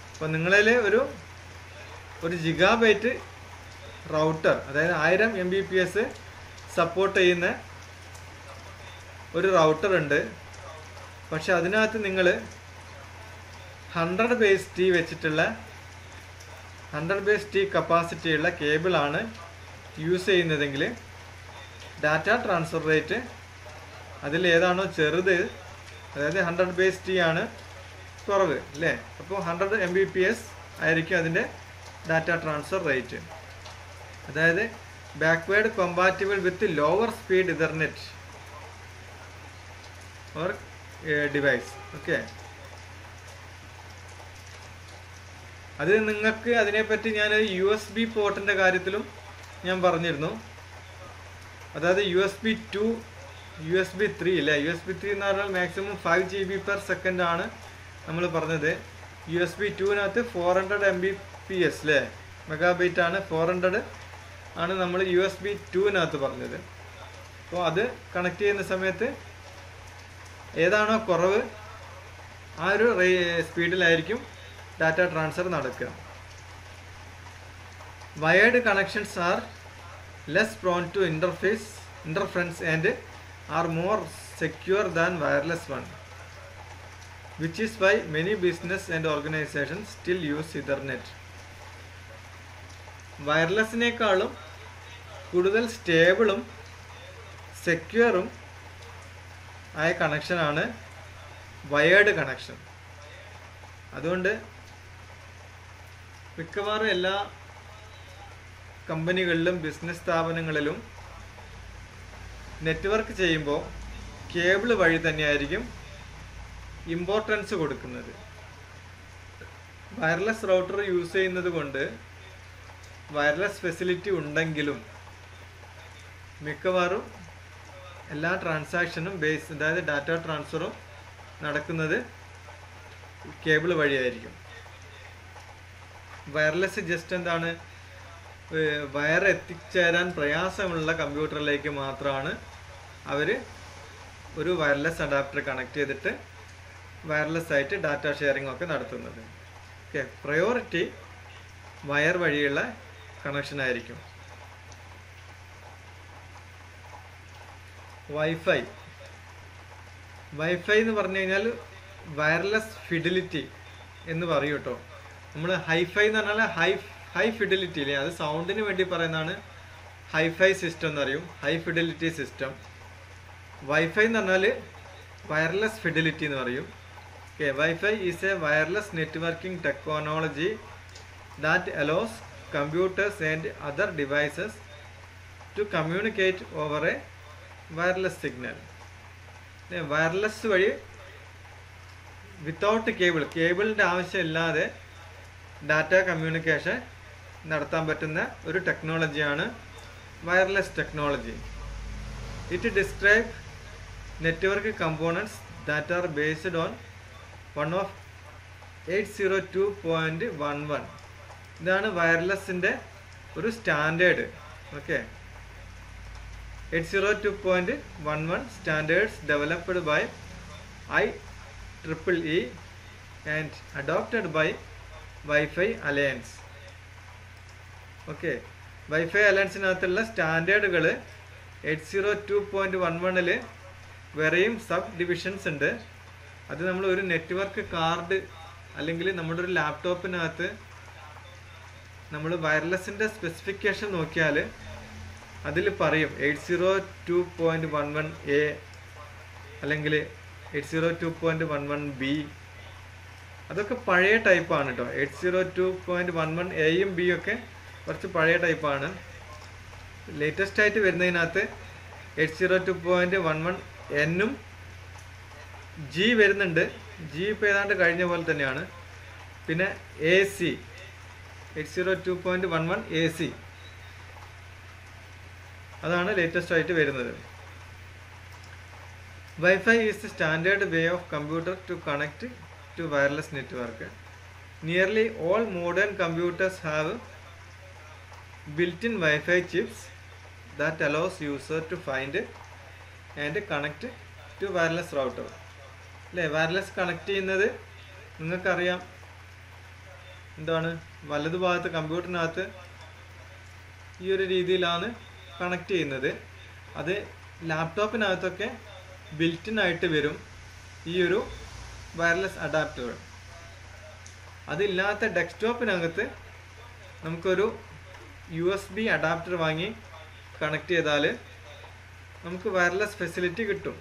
Speaker 1: അപ്പോൾ നിങ്ങളിൽ ഒരു gigabyte router, അതായത് 1000 Mbps support ചെയ്യുന്ന ഒരു router ഉണ്ട്. പക്ഷെ അതിനകത്ത് നിങ്ങൾ 100 base T വെച്ചിട്ടുള്ള 100 base T കപ്പാസിറ്റിയുള്ള കേബിളാണ് യൂസ് ചെയ്യുന്നതെങ്കിൽ ഡാറ്റ ട്രാൻസ്ഫർ റേറ്റ് അതിൽ ഏതാണോ ചെറുത്, അതായത് 100 base T ആണ് കുറവ് അല്ലേ, അപ്പോൾ 100 Mbps ആയിരിക്കും അതിൻ്റെ ഡാറ്റ ട്രാൻസ്ഫർ റേറ്റ്. അതായത് backward compatible with lower speed Ethernet or device. Okay, അത് നിങ്ങൾക്ക് അതിനെപ്പറ്റി ഞാൻ USB പോർട്ടിൻ്റെ കാര്യത്തിലും ഞാൻ പറഞ്ഞിരുന്നു. അതായത് USB 2 USB 3 ഇല്ലേ, USB 3 എന്ന് പറഞ്ഞാൽ മാക്സിമം 5 GB per second ആണ് നമ്മൾ പറഞ്ഞത്. USB 2 400 Mbps അല്ലേ, മെഗാബൈറ്റ് ആണ്, 400 ആണ് നമ്മൾ USB 2 പറഞ്ഞത്. അപ്പോൾ അത് കണക്ട് ചെയ്യുന്ന സമയത്ത് ഏതാണോ കുറവ് ആ ഒരു സ്പീഡിലായിരിക്കും ഡാറ്റ ട്രാൻസ്ഫർ നടക്കുക. Wired connections are less prone to interference and are more secure than wireless one, which is why many business and organizations still use Ethernet. വയർലെസ്സിനേക്കാളും കൂടുതൽ സ്റ്റേബിളും സെക്യൂറും ആയ കണക്ഷനാണ് വയേർഡ് കണക്ഷൻ. അതുകൊണ്ട് മിക്കവാറും എല്ലാ കമ്പനികളിലും ബിസിനസ് സ്ഥാപനങ്ങളിലും നെറ്റ്വർക്ക് ചെയ്യുമ്പോൾ കേബിൾ വഴി തന്നെയായിരിക്കും ഇമ്പോർട്ടൻസ് കൊടുക്കുന്നത്. വയർലെസ് റൗട്ടർ യൂസ് ചെയ്യുന്നത് കൊണ്ട് വയർലെസ് ഫെസിലിറ്റി ഉണ്ടെങ്കിലും മിക്കവാറും എല്ലാ ട്രാൻസാക്ഷനും അതായത് ഡാറ്റ ട്രാൻസ്ഫറും നടക്കുന്നത് കേബിൾ വഴിയായിരിക്കും. വയർലെസ് ജസ്റ്റ് എന്താണ്, വയർ എത്തിച്ചേരാൻ പ്രയാസമുള്ള കമ്പ്യൂട്ടറിലേക്ക് മാത്രമാണ് അവർ ഒരു വയർലെസ് അഡാപ്റ്റർ കണക്ട് ചെയ്തിട്ട് വയർലെസ് ആയിട്ട് ഡാറ്റ ഷെയറിംഗ് ഒക്കെ നടത്തുന്നത്. ഓക്കെ, പ്രയോറിറ്റി വയർ വഴിയുള്ള കണക്ഷൻ ആയിരിക്കും. വൈഫൈ എന്ന് പറഞ്ഞു കഴിഞ്ഞാൽ വയർലെസ് ഫിഡിലിറ്റി എന്ന് പറയും കേട്ടോ. നമ്മൾ ഹൈഫൈ എന്ന് പറഞ്ഞാൽ ഹൈ ഫിഡിലിറ്റി ഇല്ലേ, അത് സൗണ്ടിന് വേണ്ടി പറയുന്നതാണ് ഹൈഫൈ സിസ്റ്റം എന്ന് പറയും, ഹൈ ഫിഡിലിറ്റി സിസ്റ്റം. വൈഫൈ എന്ന് പറഞ്ഞാൽ വയർലെസ് ഫിഡിലിറ്റി എന്ന് പറയും. Okay, wifi is a wireless networking technology that allows computers and other devices to communicate over a wireless signal. Wireless വഴി വിത്തൗട്ട് കേബിളിൻ്റെ ആവശ്യമില്ലാതെ ഡാറ്റ കമ്മ്യൂണിക്കേഷൻ നടത്താൻ പറ്റുന്ന ഒരു ടെക്നോളജിയാണ് wireless technology. It describe network components that are based on 802.11. ഇതാണ് വയർലെസ്സിൻ്റെ ഒരു standard. Okay, 802.11 standards developed by IEEE and adopted by Wi-Fi Alliance. Okay, wifi അലയൻസിനകത്തുള്ള സ്റ്റാൻഡേർഡുകൾ 802.11 വേറെയും സബ് ഡിവിഷൻസ് ഉണ്ട്. അത് നമ്മൾ ഒരു നെറ്റ്വർക്ക് കാർഡ് അല്ലെങ്കിൽ നമ്മുടെ ഒരു ലാപ്ടോപ്പിനകത്ത് നമ്മൾ വയർലെസ്സിൻ്റെ സ്പെസിഫിക്കേഷൻ നോക്കിയാൽ അതിൽ പറയും 802.11A അല്ലെങ്കിൽ 802.11B. അതൊക്കെ പഴയ ടൈപ്പാണ് കേട്ടോ. 802.11Aയും ബിയും ഒക്കെ കുറച്ച് പഴയ ടൈപ്പാണ്. ലേറ്റസ്റ്റ് ആയിട്ട് വരുന്നതിനകത്ത് 802.11Nഉം G വരുന്നുണ്ട്. G ഇപ്പോൾ ഏതാണ്ട് കഴിഞ്ഞ പോലെ തന്നെയാണ്. പിന്നെ AC 802.11AC അതാണ് ലേറ്റസ്റ്റ് ആയിട്ട് വരുന്നത്. Wi-Fi is the standard way of computer to connect to wireless network. Nearly all modern computers have built-in Wi-Fi chips that allows user to find and connect to wireless router. അല്ലേ, wireless connect ചെയ്യുന്നത് നിങ്ങൾക്കറിയാം എന്താണ്, വലതുഭാഗത്ത് കമ്പ്യൂട്ടറിനകത്ത് ഈ ഒരു രീതിയിലാണ് connect ചെയ്യുന്നത്. അത് ലാപ്ടോപ്പിനകത്തൊക്കെ ബിൽറ്റിൻ ആയിട്ട് വരും ഈ ഒരു വയർലെസ് അഡാപ്റ്റർ. അതില്ലാത്ത ഡെസ്ക്ടോപ്പിനകത്ത് നമുക്കൊരു USB അഡാപ്റ്റർ വാങ്ങി കണക്ട് ചെയ്താൽ നമുക്ക് വയർലെസ് ഫെസിലിറ്റി കിട്ടും.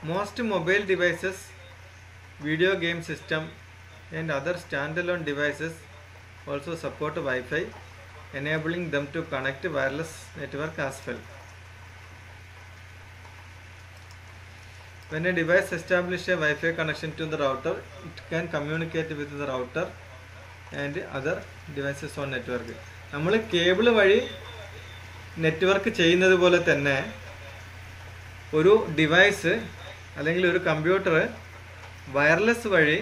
Speaker 1: Most mobile devices, video game system and other standalone devices also support Wi-Fi, enabling them to connect wireless network as well. When a device establishes a Wi-Fi connection to the router, it can communicate with the router and other devices on network. നമ്മൾ cable വഴി network ചെയ്യുന്നത് പോലെ തന്നെ ഒരു device അല്ലെങ്കിൽ ഒരു computer wireless വഴി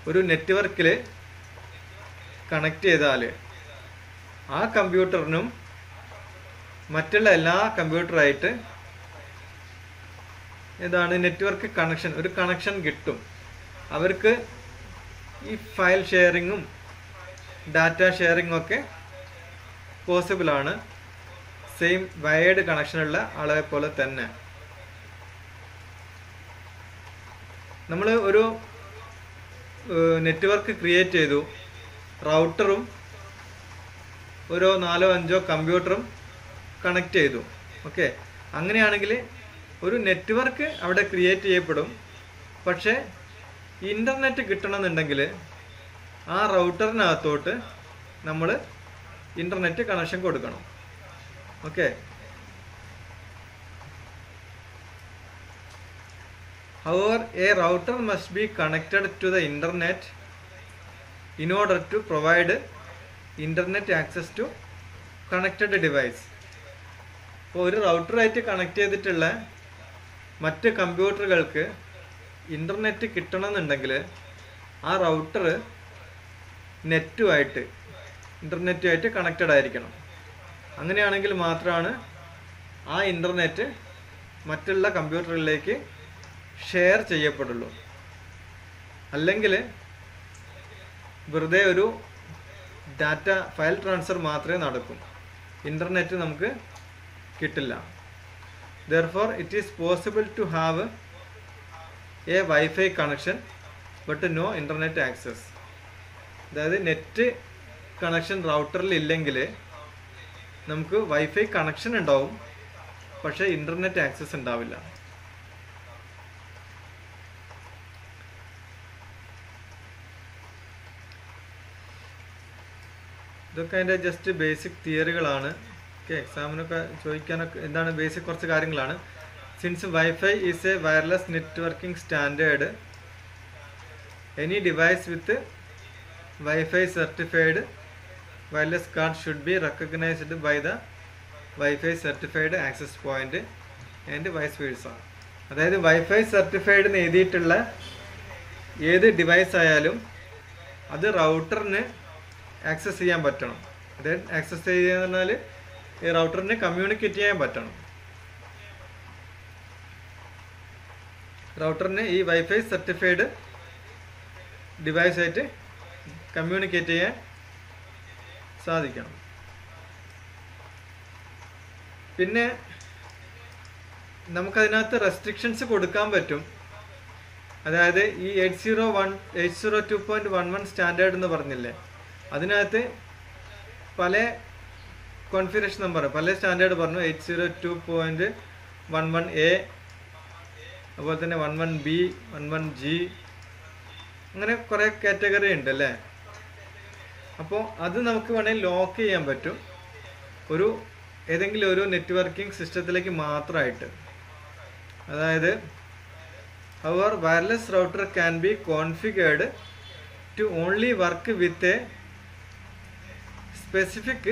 Speaker 1: ഒരു നെറ്റ്വർക്കിൽ കണക്ട് ചെയ്താൽ ആ കമ്പ്യൂട്ടറിനും മറ്റുള്ള എല്ലാ കമ്പ്യൂട്ടറായിട്ട് ഏതാണ് നെറ്റ്വർക്ക് കണക്ഷൻ, ഒരു കണക്ഷൻ കിട്ടും. അവർക്ക് ഈ ഫയൽ ഷെയറിങ്ങും ഡാറ്റ ഷെയറിങ്ങും ഒക്കെ പോസിബിളാണ്, സെയിം വയേർഡ് കണക്ഷനുള്ള ആളെ പോലെ തന്നെ. നമ്മൾ ഒരു നെറ്റ്വർക്ക് ക്രിയേറ്റ് ചെയ്തു, റൗട്ടറും ഒരു 4-5 കമ്പ്യൂട്ടറും കണക്ട് ചെയ്തു. ഓക്കെ, അങ്ങനെയാണെങ്കിൽ ഒരു നെറ്റ്വർക്ക് അവിടെ ക്രിയേറ്റ് ചെയ്യപ്പെടും. പക്ഷേ ഇൻ്റർനെറ്റ് കിട്ടണമെന്നുണ്ടെങ്കിൽ ആ റൗട്ടറിനകത്തോട്ട് നമ്മൾ ഇൻ്റർനെറ്റ് കണക്ഷൻ കൊടുക്കണം. Okay, however a router must be connected to the internet in order to provide internet access to connected device. അപ്പോൾ ഒരു റൗട്ടറായിട്ട് കണക്ട് ചെയ്തിട്ടുള്ള മറ്റ് കമ്പ്യൂട്ടറുകൾക്ക് ഇൻ്റർനെറ്റ് കിട്ടണമെന്നുണ്ടെങ്കിൽ ആ റൗട്ടർ ഇൻ്റർനെറ്റുമായിട്ട് കണക്റ്റഡ് ആയിരിക്കണം. അങ്ങനെയാണെങ്കിൽ മാത്രമാണ് ആ ഇൻ്റർനെറ്റ് മറ്റുള്ള കമ്പ്യൂട്ടറുകളിലേക്ക് ഷെയർ ചെയ്യപ്പെടുള്ളൂ. അല്ലെങ്കിൽ വെറുതെ ഒരു ഡാറ്റ ഫയൽ ട്രാൻസ്ഫർ മാത്രമേ നടക്കൂ, ഇൻ്റർനെറ്റ് നമുക്ക് കിട്ടില്ല. Therefore it is possible to have a Wi-Fi connection but no internet access. അതായത് നെറ്റ് കണക്ഷൻ റൗട്ടറിൽ ഇല്ലെങ്കിൽ നമുക്ക് വൈഫൈ കണക്ഷൻ ഉണ്ടാവും, പക്ഷേ ഇൻ്റർനെറ്റ് ആക്സസ് ഉണ്ടാവില്ല. ഇതൊക്കെ അതിൻ്റെ ജസ്റ്റ് ബേസിക് തിയറികളാണ്. ഓക്കെ, എക്സാമിനൊക്കെ ചോദിക്കാനൊക്കെ എന്താണ് ബേസിക് കുറച്ച് കാര്യങ്ങളാണ്. Since wifi is a wireless networking standard, any device with wifi certified wireless card should be recognised by the wifi certified access point and vice versa. അതായത് വൈഫൈ സർട്ടിഫൈഡ് എന്ന് എഴുതിയിട്ടുള്ള ഏത് ഡിവൈസ് ആയാലും അത് റൗട്ടറിന് ആക്സസ് ചെയ്യാൻ പറ്റണം. അതായത് ആക്സസ് ചെയ്യുക എന്ന് പറഞ്ഞാൽ ഈ റൗട്ടറിന് കമ്മ്യൂണിക്കേറ്റ് ചെയ്യാൻ പറ്റണം. റൗട്ടറിന് ഈ വൈഫൈ സർട്ടിഫൈഡ് ഡിവൈസായിട്ട് കമ്മ്യൂണിക്കേറ്റ് ചെയ്യാൻ സാധിക്കണം. പിന്നെ നമുക്കതിനകത്ത് റെസ്ട്രിക്ഷൻസ് കൊടുക്കാൻ പറ്റും. അതായത് ഈ 802.11 സ്റ്റാൻഡേർഡ് എന്ന് പറഞ്ഞില്ലേ, അതിനകത്ത് പല കോൺഫിഗറേഷൻ നമ്പർ, പല സ്റ്റാൻഡേർഡ് പറഞ്ഞു. 802.11a, അതുപോലെ തന്നെ 11b, 11g, അങ്ങനെ കുറേ കാറ്റഗറി ഉണ്ട് അല്ലേ. അപ്പോൾ അത് നമുക്ക് വേണമെങ്കിൽ ലോക്ക് ചെയ്യാൻ പറ്റും ഏതെങ്കിലും ഒരു നെറ്റ്വർക്കിംഗ് സിസ്റ്റത്തിലേക്ക് മാത്രമായിട്ട്. അതായത് our wireless router can be configured to only work with a specific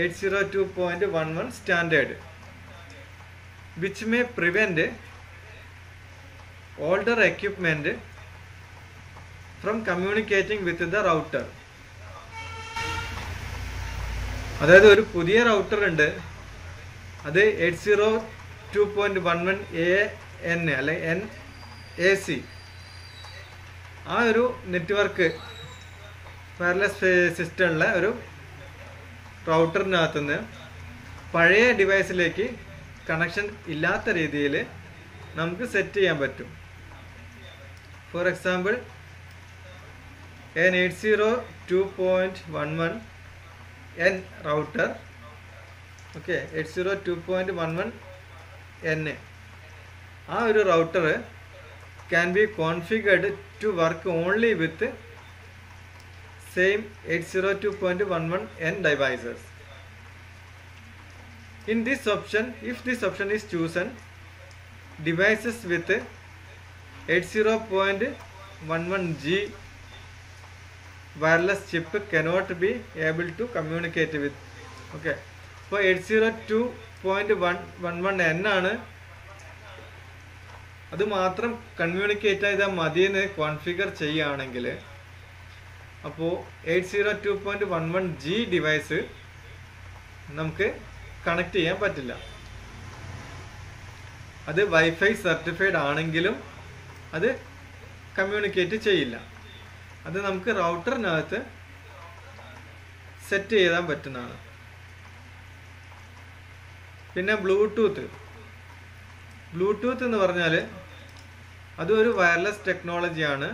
Speaker 1: 802.11 standard, which may prevent older equipment from communicating with the router. അതായത് ഒരു പുതിയ റൗട്ടർ ഉണ്ട്, അത് 802.11an അല്ലെ NAC, ആ ഒരു നെറ്റ്വർക്ക് വയർലെസ് സിസ്റ്റമുള്ള ഒരു റൗട്ടറിനകത്തുനിന്ന് പഴയ ഡിവൈസിലേക്ക് കണക്ഷൻ ഇല്ലാത്ത രീതിയിൽ നമുക്ക് സെറ്റ് ചെയ്യാൻ പറ്റും. For example an 802.11n router, okay, 802.11n, ആ ഒരു router can be configured to work only with same 802.11n devices. In this option, if this option is chosen, devices with 80.11g wireless chip cannot be able to communicate with okay. അപ്പോൾ 802.11n ആണ്. അത് മാത്രം communicate ചെയ്താൽ മതിയെന്ന് configure ചെയ്യുകയാണെങ്കിൽ അപ്പോൾ 802.11g device നമുക്ക് connect ചെയ്യാൻ പറ്റില്ല. അത് വൈഫൈ സർട്ടിഫൈഡ് ആണെങ്കിലും അത് കമ്മ്യൂണിക്കേറ്റ് ചെയ്യില്ല. അത് നമുക്ക് റൗട്ടറിനകത്ത് സെറ്റ് ചെയ്യാൻ പറ്റുന്നതാണ്. പിന്നെ ബ്ലൂടൂത്ത് എന്ന് പറഞ്ഞാൽ അതൊരു വയർലെസ് ടെക്നോളജിയാണ്.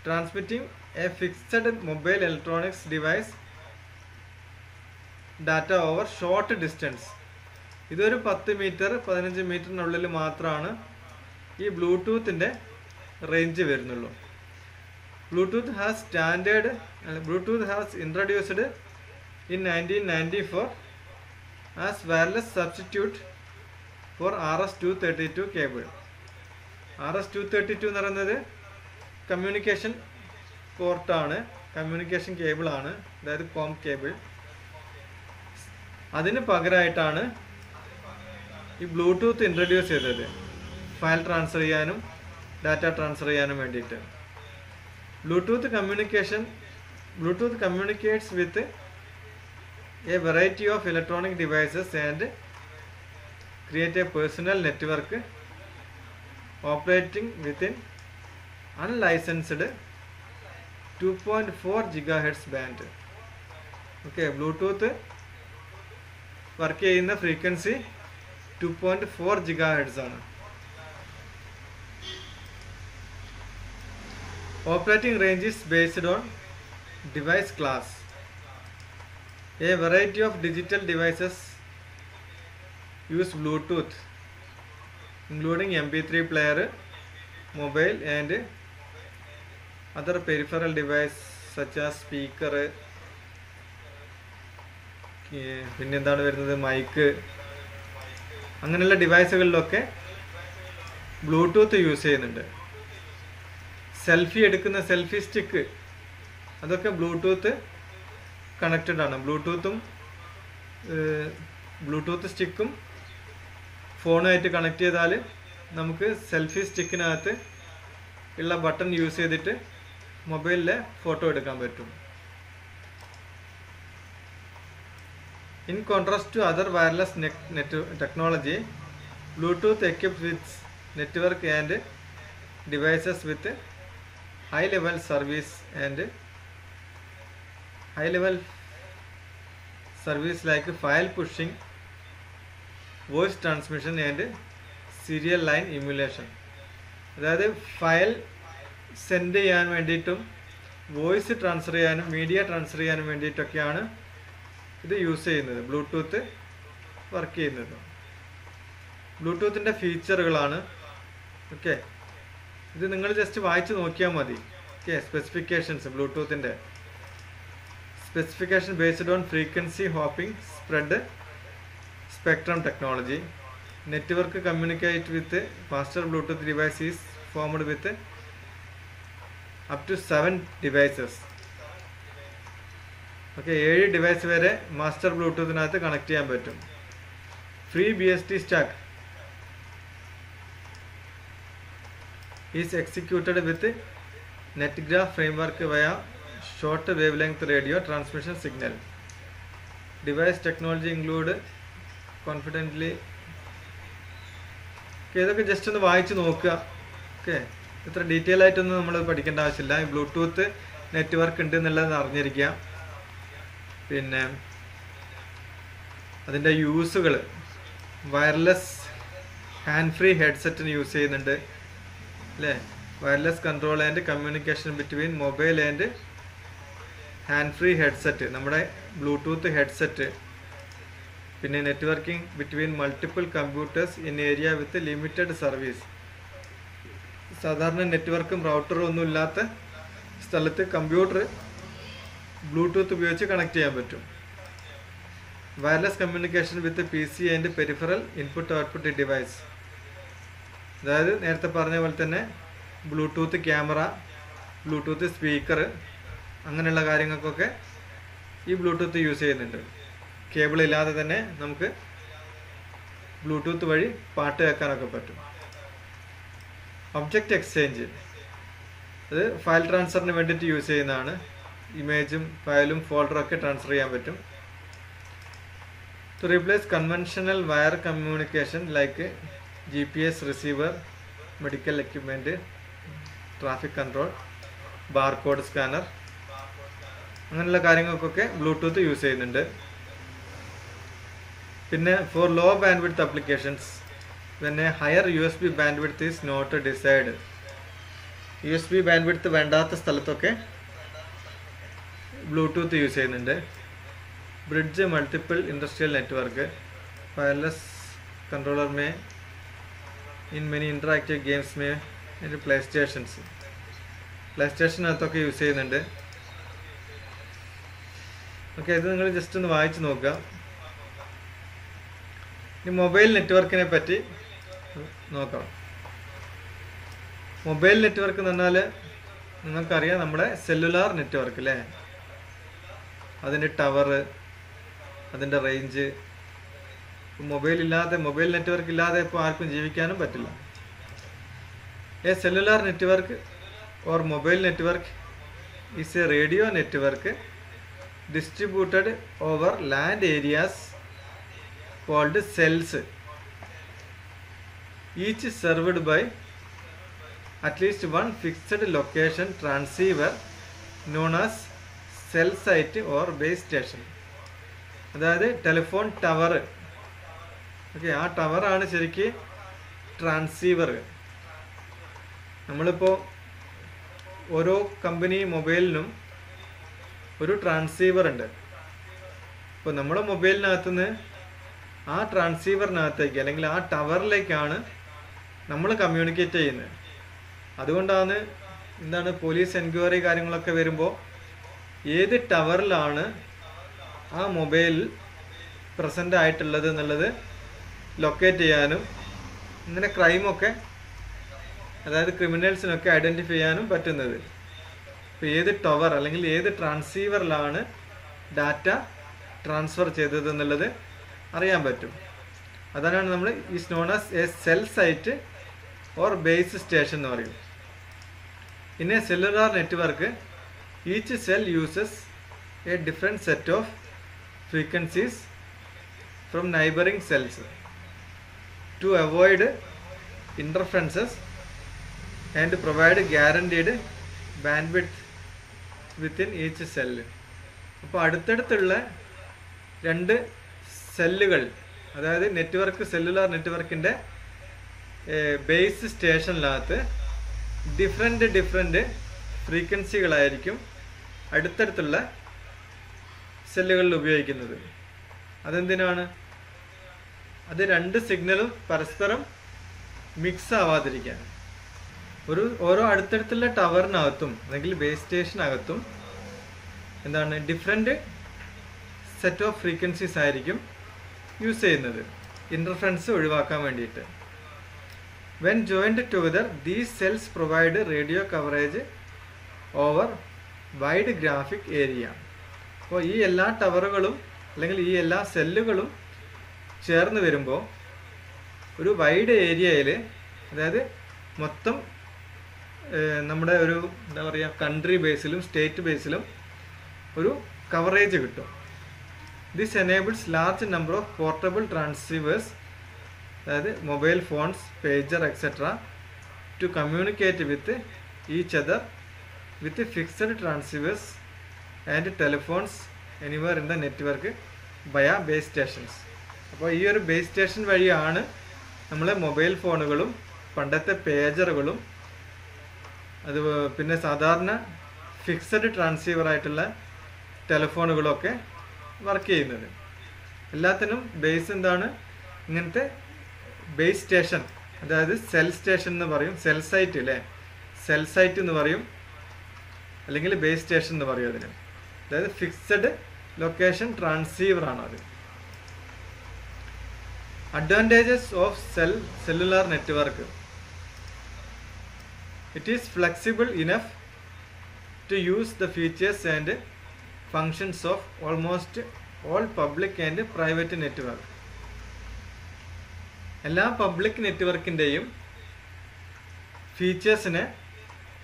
Speaker 1: Transmitting a fixed mobile electronics device data over short distance. ഇതൊരു 10 മീറ്റർ 15 മീറ്ററിനുള്ളിൽ മാത്രമാണ് ഈ ബ്ലൂടൂത്തിൻ്റെ റേഞ്ച് വരുന്നുള്ളൂ. Bluetooth has introduced in 1994 as wireless substitute for RS-232 cable. RS-232 എന്ന് പറയുന്നത് കമ്മ്യൂണിക്കേഷൻ പോർട്ടാണ്, കമ്മ്യൂണിക്കേഷൻ കേബിളാണ്, അതായത് കോം കേബിൾ. അതിന് പകരമായിട്ടാണ് ഈ ബ്ലൂടൂത്ത് ഇൻട്രൊഡ്യൂസ് ചെയ്തത്, ഫയൽ ട്രാൻസ്ഫർ ചെയ്യാനും ഡാറ്റ ട്രാൻസ്ഫർ ചെയ്യാനും വേണ്ടിയിട്ട്. Bluetooth communicates with a variety of electronic devices and create A personal network operating within unlicensed 2.4 GHz band. Okay, Bluetooth work ചെയ്യുന്ന frequency 2.4 GHz ആണ്. Operating range is based on device class. A variety of digital devices use Bluetooth including MP3 player, mobile and other peripheral device such as speaker, പിന്നെ എന്താണ് വരുന്നത്, mic, അങ്ങനെയുള്ള ഡിവൈസുകളിലൊക്കെ Bluetooth use ചെയ്യുന്നുണ്ട്. Selfie എടുക്കുന്ന selfie stick അതൊക്കെ Bluetooth connected ആണ്. Bluetooth സ്റ്റിക്കും ഫോണുമായിട്ട് connect ചെയ്താൽ നമുക്ക് സെൽഫി സ്റ്റിക്കിനകത്ത് ഉള്ള ബട്ടൺ യൂസ് ചെയ്തിട്ട് മൊബൈലിലെ ഫോട്ടോ എടുക്കാൻ പറ്റും. In contrast to other wireless technology, Bluetooth equipped with network and devices with high level service like file pushing, voice transmission and serial line emulation. അതായത് file send ചെയ്യാൻ വേണ്ടിയിട്ടും voice transfer ചെയ്യാനും media transfer ചെയ്യാനും വേണ്ടിയിട്ടൊക്കെയാണ് ഇത് use ചെയ്യുന്നത്, Bluetooth work ചെയ്യുന്നത്. ബ്ലൂടൂത്തിൻ്റെ ഫീച്ചറുകളാണ്. Okay, ഇത് നിങ്ങൾ ജസ്റ്റ് വായിച്ച് നോക്കിയാൽ മതി. ഓക്കെ, സ്പെസിഫിക്കേഷൻസ്, ബ്ലൂടൂത്തിൻ്റെ specification based on frequency hopping spread spectrum technology. Network communicate with faster Bluetooth device is formed with up to 7 devices. Okay, 7 device വരെ മാസ്റ്റർ ബ്ലൂടൂത്തിനകത്ത് കണക്ട് ചെയ്യാൻ പറ്റും. Free BST stack is executed with NetGraph framework via short wavelength radio transmission signal. Device technology include confidently. ഇതൊക്കെ just ഒന്ന് വായിച്ച് നോക്കുക. Okay, ഇത്ര detail ആയിട്ടൊന്നും നമ്മൾ പഠിക്കേണ്ട ആവശ്യമില്ല. ഈ ബ്ലൂടൂത്ത് നെറ്റ്വർക്ക് ഉണ്ട് എന്നുള്ളത് അറിഞ്ഞിരിക്കുക. പിന്നെ അതിൻ്റെ യൂസുകൾ, വയർലെസ് ഹാൻഡ് ഫ്രീ ഹെഡ്സെറ്റിന് യൂസ് ചെയ്യുന്നുണ്ട് അല്ലേ. Wireless control and communication between mobile and hand free headset, നമ്മുടെ ബ്ലൂടൂത്ത് ഹെഡ്സെറ്റ്. പിന്നെ networking between multiple computers in area with limited service. സാധാരണ നെറ്റ്വർക്കും റൗട്ടറും ഒന്നും ഇല്ലാത്ത സ്ഥലത്ത് കമ്പ്യൂട്ടർ ബ്ലൂടൂത്ത് ഉപയോഗിച്ച് കണക്ട് ചെയ്യാൻ പറ്റും. Wireless communication with PC and peripheral input output device. അതായത് നേരത്തെ പറഞ്ഞ പോലെ തന്നെ ബ്ലൂടൂത്ത് ക്യാമറ, ബ്ലൂടൂത്ത് സ്പീക്കർ, അങ്ങനെയുള്ള കാര്യങ്ങൾക്കൊക്കെ ഈ ബ്ലൂടൂത്ത് യൂസ് ചെയ്യുന്നുണ്ട്. കേബിൾ ഇല്ലാതെ തന്നെ നമുക്ക് ബ്ലൂടൂത്ത് വഴി പാട്ട് കേൾക്കാനൊക്കെ പറ്റും. ഒബ്ജക്റ്റ് എക്സ്ചേഞ്ച്, അത് ഫയൽ ട്രാൻസ്ഫറിന് വേണ്ടിയിട്ട് യൂസ് ചെയ്യുന്നതാണ്. ഇമേജും ഫയലും ഫോൾഡറും ഒക്കെ ട്രാൻസ്ഫർ ചെയ്യാൻ പറ്റും. To replace conventional wire communication like GPS receiver, medical equipment, traffic control, barcode scanner, അങ്ങനെയുള്ള കാര്യങ്ങൾക്കൊക്കെ ബ്ലൂടൂത്ത് യൂസ് ചെയ്യുന്നുണ്ട്. പിന്നെ for low bandwidth applications when a higher USB bandwidth is not decide, USB bandwidth വേണ്ടാത്ത സ്ഥലത്തൊക്കെ Bluetooth use ചെയ്യുന്നുണ്ട്. Bridge multiple industrial network, wireless controller may in many interactive games may play സ്റ്റേഷനകത്തൊക്കെ use ചെയ്യുന്നുണ്ട്. Okay, ഇത് നിങ്ങൾ just ഒന്ന് വായിച്ച് നോക്കുക. ഇനി മൊബൈൽ നെറ്റ്വർക്കിനെ പറ്റി നോക്കാം. മൊബൈൽ നെറ്റ്വർക്ക് എന്ന് പറഞ്ഞാൽ നിങ്ങൾക്കറിയാം നമ്മുടെ സെല്ലുലാർ നെറ്റ്വർക്ക് അല്ലേ, അതിൻ്റെ ടവർ, അതിൻ്റെ റേഞ്ച്. മൊബൈൽ നെറ്റ്വർക്ക് ഇല്ലാതെ ഇപ്പോൾ ആർക്കും ജീവിക്കാനും പറ്റില്ല. A cellular network or mobile network is a radio network distributed over land areas called cells, each served by at least one fixed location transceiver known as cell site or base station. അതായത് telephone tower, okay, ആ ടവറാണ് ശരിക്ക് transceiver. നമ്മളിപ്പോൾ ഓരോ company മൊബൈലിനും ഒരു transceiver ഉണ്ട്. ഇപ്പോൾ നമ്മുടെ മൊബൈലിനകത്തുനിന്ന് ആ ട്രാൻസീവറിനകത്തേക്ക് അല്ലെങ്കിൽ ആ ടവറിലേക്കാണ് നമ്മൾ കമ്മ്യൂണിക്കേറ്റ് ചെയ്യുന്നത്. അതുകൊണ്ടാണ് പോലീസ് എൻക്വയറി കാര്യങ്ങളൊക്കെ വരുമ്പോൾ ഏത് ടവറിലാണ് ആ മൊബൈൽ പ്രസൻ്റ് ആയിട്ടുള്ളത് എന്നുള്ളത് ലൊക്കേറ്റ് ചെയ്യാനും ഇങ്ങനെ ക്രൈമൊക്കെ, അതായത് ക്രിമിനൽസിനൊക്കെ ഐഡൻറ്റിഫൈ ചെയ്യാനും പറ്റുന്നത്. ഇപ്പോൾ ഏത് ടവർ അല്ലെങ്കിൽ ഏത് ട്രാൻസീവറിലാണ് ഡാറ്റ ട്രാൻസ്ഫർ ചെയ്തത് എന്നുള്ളത് അറിയാൻ പറ്റും. അതാണ് നമ്മൾ is known as a cell site or base station എന്ന് പറയും. In a cellular network each cell uses a different set of frequencies from neighbouring cells to avoid interferences and provide guaranteed bandwidth within each cell. അപ്പോൾ അടുത്തടുത്തുള്ള രണ്ട് സെല്ലുകൾ, അതായത് cellular നെറ്റ്വർക്കിൻ്റെ base സ്റ്റേഷനിനകത്ത് different ഫ്രീക്വൻസികളായിരിക്കും അടുത്തടുത്തുള്ള സെല്ലുകളിൽ ഉപയോഗിക്കുന്നത്. അതെന്തിനാണ്? അത് രണ്ട് സിഗ്നലും പരസ്പരം മിക്സ് ആവാതിരിക്കാൻ. ഓരോ അടുത്തടുത്തുള്ള ടവറിനകത്തും അല്ലെങ്കിൽ ബേസ് സ്റ്റേഷനകത്തും ഡിഫറെൻറ്റ് സെറ്റ് ഓഫ് ഫ്രീക്വൻസീസ് ആയിരിക്കും യൂസ് ചെയ്യുന്നത്, ഇൻ്റർഫറൻസ് ഒഴിവാക്കാൻ വേണ്ടിയിട്ട്. When joined together these cells provide radio coverage over wide graphic area. അപ്പോൾ ഈ എല്ലാ ടവറുകളും അല്ലെങ്കിൽ ഈ എല്ലാ സെല്ലുകളും ചേർന്ന് വരുമ്പോൾ ഒരു വൈഡ് ഏരിയയിൽ, അതായത് മൊത്തം നമ്മുടെ ഒരു കൺട്രി ബേസിലും സ്റ്റേറ്റ് ബേസിലും ഒരു കവറേജ് കിട്ടും. This enables large number of portable transceivers, അതായത് mobile phones, pager etcetera to communicate with each other with fixed transceivers and telephones anywhere in the network via base stations. അപ്പോൾ ഈ ഒരു base station വഴിയാണ് നമ്മളെ mobile ഫോണുകളും പണ്ടത്തെ പേജറുകളും അത് പിന്നെ സാധാരണ ഫിക്സഡ് ട്രാൻസീവറായിട്ടുള്ള ടെലിഫോണുകളൊക്കെ വർക്ക് ചെയ്യുന്നത്. എല്ലാത്തിനും ബേസ് ഇങ്ങനത്തെ ബേസ് സ്റ്റേഷൻ, അതായത് സെൽ സ്റ്റേഷൻ എന്ന് പറയും, സെൽ സൈറ്റ് അല്ലേ, സെൽ സൈറ്റ് എന്ന് പറയും, അല്ലെങ്കിൽ ബേസ് സ്റ്റേഷൻ എന്ന് പറയും അതിന്. അതായത് ഫിക്സഡ് ലൊക്കേഷൻ ട്രാൻസീവറാണ് അത്. Advantages of cellular network. It is flexible enough to use the features and functions of almost all public and private network. എല്ലാ പബ്ലിക് നെറ്റ്വർക്കിൻ്റെയും ഫീച്ചേഴ്സിനെ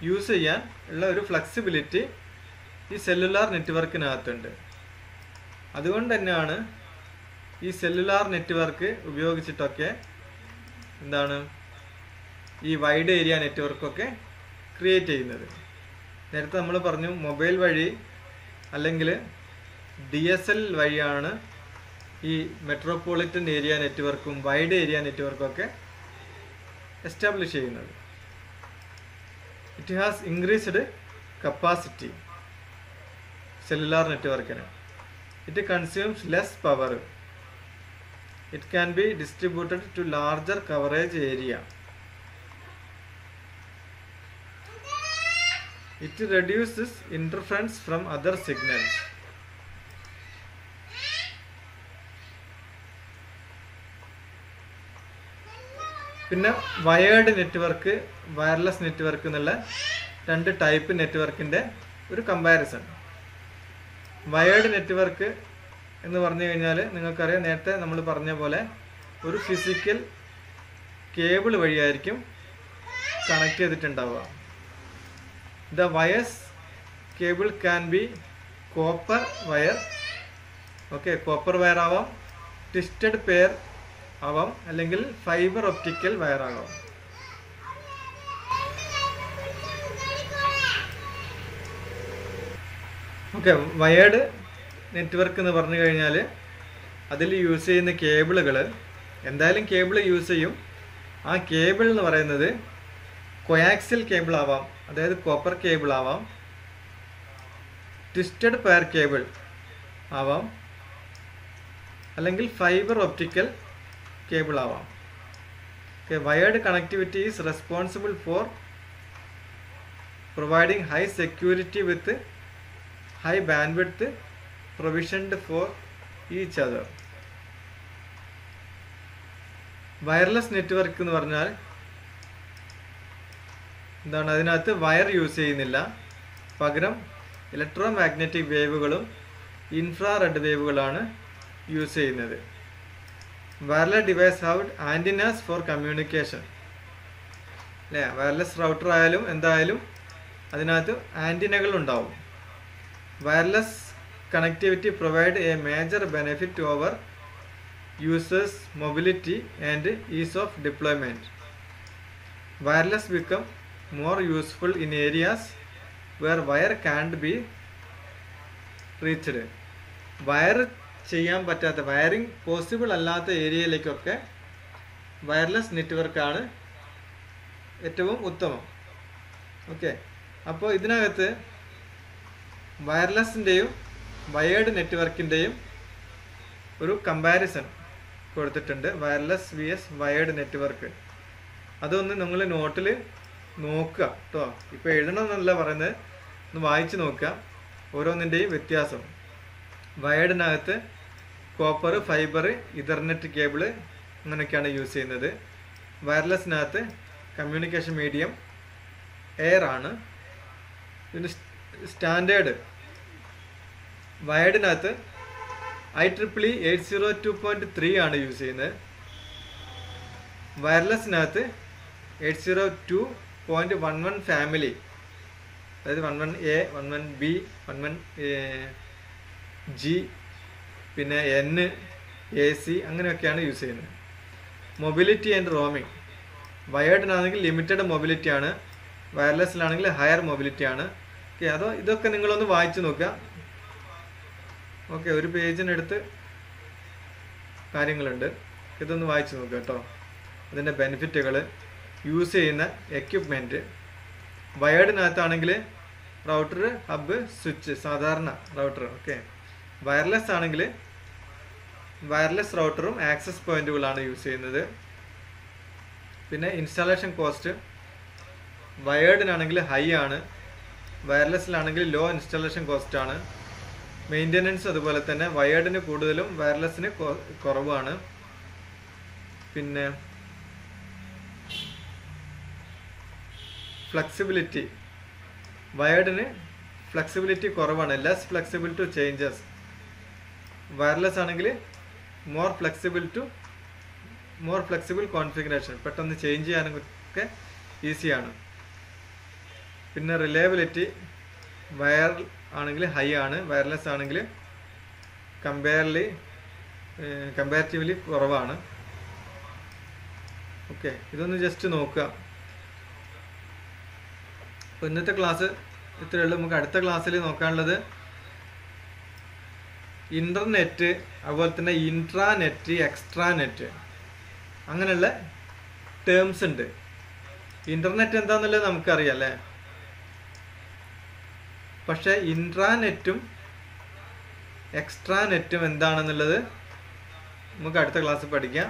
Speaker 1: യൂസ് ചെയ്യാൻ ഉള്ള ഒരു ഫ്ലെക്സിബിലിറ്റി ഈ സെല്ലുലാർ നെറ്റ്വർക്കിനകത്തുണ്ട്. അതുകൊണ്ട് തന്നെയാണ് ഈ സെല്ലുലാർ നെറ്റ്വർക്ക് ഉപയോഗിച്ചിട്ടൊക്കെ എന്താണ് ഈ വൈഡ് ഏരിയ നെറ്റ്വർക്കൊക്കെ ക്രിയേറ്റ് ചെയ്യുന്നത്. നേരത്തെ നമ്മൾ പറഞ്ഞു മൊബൈൽ വഴി അല്ലെങ്കിൽ DSL വഴിയാണ് ഈ മെട്രോപൊളിറ്റൻ ഏരിയ നെറ്റ്വർക്കും വൈഡ് ഏരിയ നെറ്റ്വർക്കും ഒക്കെ എസ്റ്റാബ്ലിഷ് ചെയ്യുന്നത്. It has increased capacity cellular നെറ്റ്വർക്കിന്. It consumes less power. It can be distributed to larger coverage area. It reduces interference from other signals. പിന്നെ വയേർഡ് നെറ്റ്വർക്ക്, വയർലെസ് നെറ്റ്വർക്ക് എന്നുള്ള രണ്ട് type നെറ്റ്വർക്കിൻ്റെ ഒരു comparison. Wired network എന്ന് പറഞ്ഞു കഴിഞ്ഞാൽ നിങ്ങൾക്കറിയാം, നേരത്തെ നമ്മൾ പറഞ്ഞ പോലെ ഒരു ഫിസിക്കൽ കേബിൾ വഴിയായിരിക്കും connect ചെയ്തിട്ടുണ്ടാവുക. The wires cable can be copper wire, okay, copper wire ആവാം, twisted pair ആവാം, അല്ലെങ്കിൽ ഫൈബർ ഒപ്റ്റിക്കൽ വയർ ആവാം. ഓക്കെ, വയേർഡ് നെറ്റ്വർക്ക് എന്ന് പറഞ്ഞു കഴിഞ്ഞാൽ അതിൽ യൂസ് ചെയ്യുന്ന കേബിളുകൾ എന്തായാലും കേബിൾ യൂസ് ചെയ്യും. ആ കേബിൾ എന്ന് പറയുന്നത് കൊയാക്സിൽ കേബിൾ ആവാം, അതായത് കോപ്പർ കേബിൾ ആവാം, ട്വിസ്റ്റഡ് പെയർ കേബിൾ ആവാം, അല്ലെങ്കിൽ ഫൈബർ ഒപ്റ്റിക്കൽ കേബിൾ ആവാം. Okay, wired connectivity is responsible for providing high security with high bandwidth provisioned for each other. Wireless network എന്ന് പറഞ്ഞാൽ എന്താണ്, അതിനകത്ത് വയർ യൂസ് ചെയ്യുന്നില്ല, പകരം ഇലക്ട്രോ മാഗ്നറ്റിക് വേവുകളും ഇൻഫ്രാറെഡ് വേവുകളാണ് യൂസ് ചെയ്യുന്നത്. Wireless device have antennas four communication അല്ലേ. Wireless router ആയാലും എന്തായാലും അതിനകത്ത് ആൻറ്റിനകൾ ഉണ്ടാവും. Wireless connectivity provide A major benefit over users mobility and is of deployment. Wireless become more useful in areas where wire can't be reached. Wire ചെയ്യാൻ പറ്റാത്ത, wiring possible അല്ലാത്ത ഏരിയയിലേക്കൊക്കെ wireless നെറ്റ്വർക്കാണ് ഏറ്റവും ഉത്തമം. ഓക്കെ, അപ്പോൾ ഇതിനകത്ത് വയർലെസ്സിൻ്റെയും വയേർഡ് നെറ്റ്വർക്കിൻ്റെയും ഒരു കമ്പാരിസൺ കൊടുത്തിട്ടുണ്ട്. Wireless vs wired network. അതൊന്ന് നിങ്ങൾ നോട്ടിൽ നോക്കുക കേട്ടോ. ഇപ്പോൾ എഴുതണമെന്നല്ല പറയുന്നത്, ഒന്ന് വായിച്ച് നോക്കുക ഓരോന്നിൻ്റെയും വ്യത്യാസം. വയേർഡിനകത്ത് കോപ്പർ, ഫൈബർ, ഇഥർനെറ്റ് കേബിള് അങ്ങനെയൊക്കെയാണ് യൂസ് ചെയ്യുന്നത്. വയർലെസ്സിനകത്ത് കമ്മ്യൂണിക്കേഷൻ മീഡിയം എയർ ആണ്. പിന്നെ സ്റ്റാൻഡേർഡ് വയേർഡിനകത്ത് IEEE 802.3 ആണ് യൂസ് ചെയ്യുന്നത്. വയർലെസ്സിനകത്ത് 802.11 ഫാമിലി, അതായത് 11A, 11B, 11G, പിന്നെ N, AC അങ്ങനെയൊക്കെയാണ് യൂസ് ചെയ്യുന്നത്. മൊബിലിറ്റി ആൻഡ് റോമിംഗ്, വയേർഡിനാണെങ്കിൽ ലിമിറ്റഡ് മൊബിലിറ്റി ആണ്, വയർലെസ്സിലാണെങ്കിൽ ഹയർ മൊബിലിറ്റി ആണ്. ഓക്കെ, ഇതൊക്കെ നിങ്ങളൊന്ന് വായിച്ചു നോക്കുക. ഓക്കെ, ഒരു പേജിനടുത്ത് കാര്യങ്ങളുണ്ട്, ഇതൊന്ന് വായിച്ചു നോക്കുക കേട്ടോ. അതിൻ്റെ ബെനിഫിറ്റുകൾ, യൂസ് ചെയ്യുന്ന എക്യുപ്മെൻറ്റ്. വയേർഡിനകത്താണെങ്കിൽ റൗട്ടർ, ഹബ്, സ്വിച്ച്, സാധാരണ റൗട്ടർ. ഓക്കെ, വയർലെസ് ആണെങ്കിൽ വയർലെസ് റൗട്ടറും ആക്സസ് പോയിന്റുകളാണ് യൂസ് ചെയ്യുന്നത്. പിന്നെ ഇൻസ്റ്റാളേഷൻ കോസ്റ്റ് വയേർഡിനാണെങ്കിൽ ഹൈ ആണ്, വയർലെസ്സിലാണെങ്കിൽ ലോ ഇൻസ്റ്റാളേഷൻ കോസ്റ്റ് ആണ്. മെയിൻ്റെനൻസ് അതുപോലെ തന്നെ വയേർഡിന് കൂടുതലും വയർലെസ്സിന് കുറവാണ്. പിന്നെ ഫ്ലെക്സിബിലിറ്റി, വയേർഡിന് ഫ്ലെക്സിബിലിറ്റി കുറവാണ്, less flexible to changes. Wireless ആണെങ്കിൽ മോർ ഫ്ലെക്സിബിൾ കോൺഫിഗറേഷൻ, പെട്ടെന്ന് ചേഞ്ച് ചെയ്യാനൊക്കെ ഈസിയാണ്. പിന്നെ റിലയബിലിറ്റി വയർ ആണെങ്കിൽ ഹൈ ആണ്, വയർലെസ് ആണെങ്കിൽ കമ്പാരിറ്റീവ്ലി കുറവാണ്. ഓക്കെ, ഇതൊന്ന് ജസ്റ്റ് നോക്കുക. അപ്പോൾ ഇന്നത്തെ ക്ലാസ് ഇത്രയേ ഉള്ളൂ. നമുക്ക് അടുത്ത ക്ലാസ്സിൽ നോക്കാനുള്ളത് ഇൻ്റർനെറ്റ്, അതുപോലെ തന്നെ ഇൻട്രാനെറ്റ്, എക്സ്ട്രാനെറ്റ്, അങ്ങനെയുള്ള ടേംസ് ഉണ്ട്. ഇൻ്റർനെറ്റ് എന്താണെന്നുള്ളത് നമുക്കറിയാം അല്ലേ, പക്ഷേ ഇൻട്രാനെറ്റും എക്സ്ട്രാനെറ്റും എന്താണെന്നുള്ളത് നമുക്ക് അടുത്ത ക്ലാസ്സിൽ പഠിക്കാം.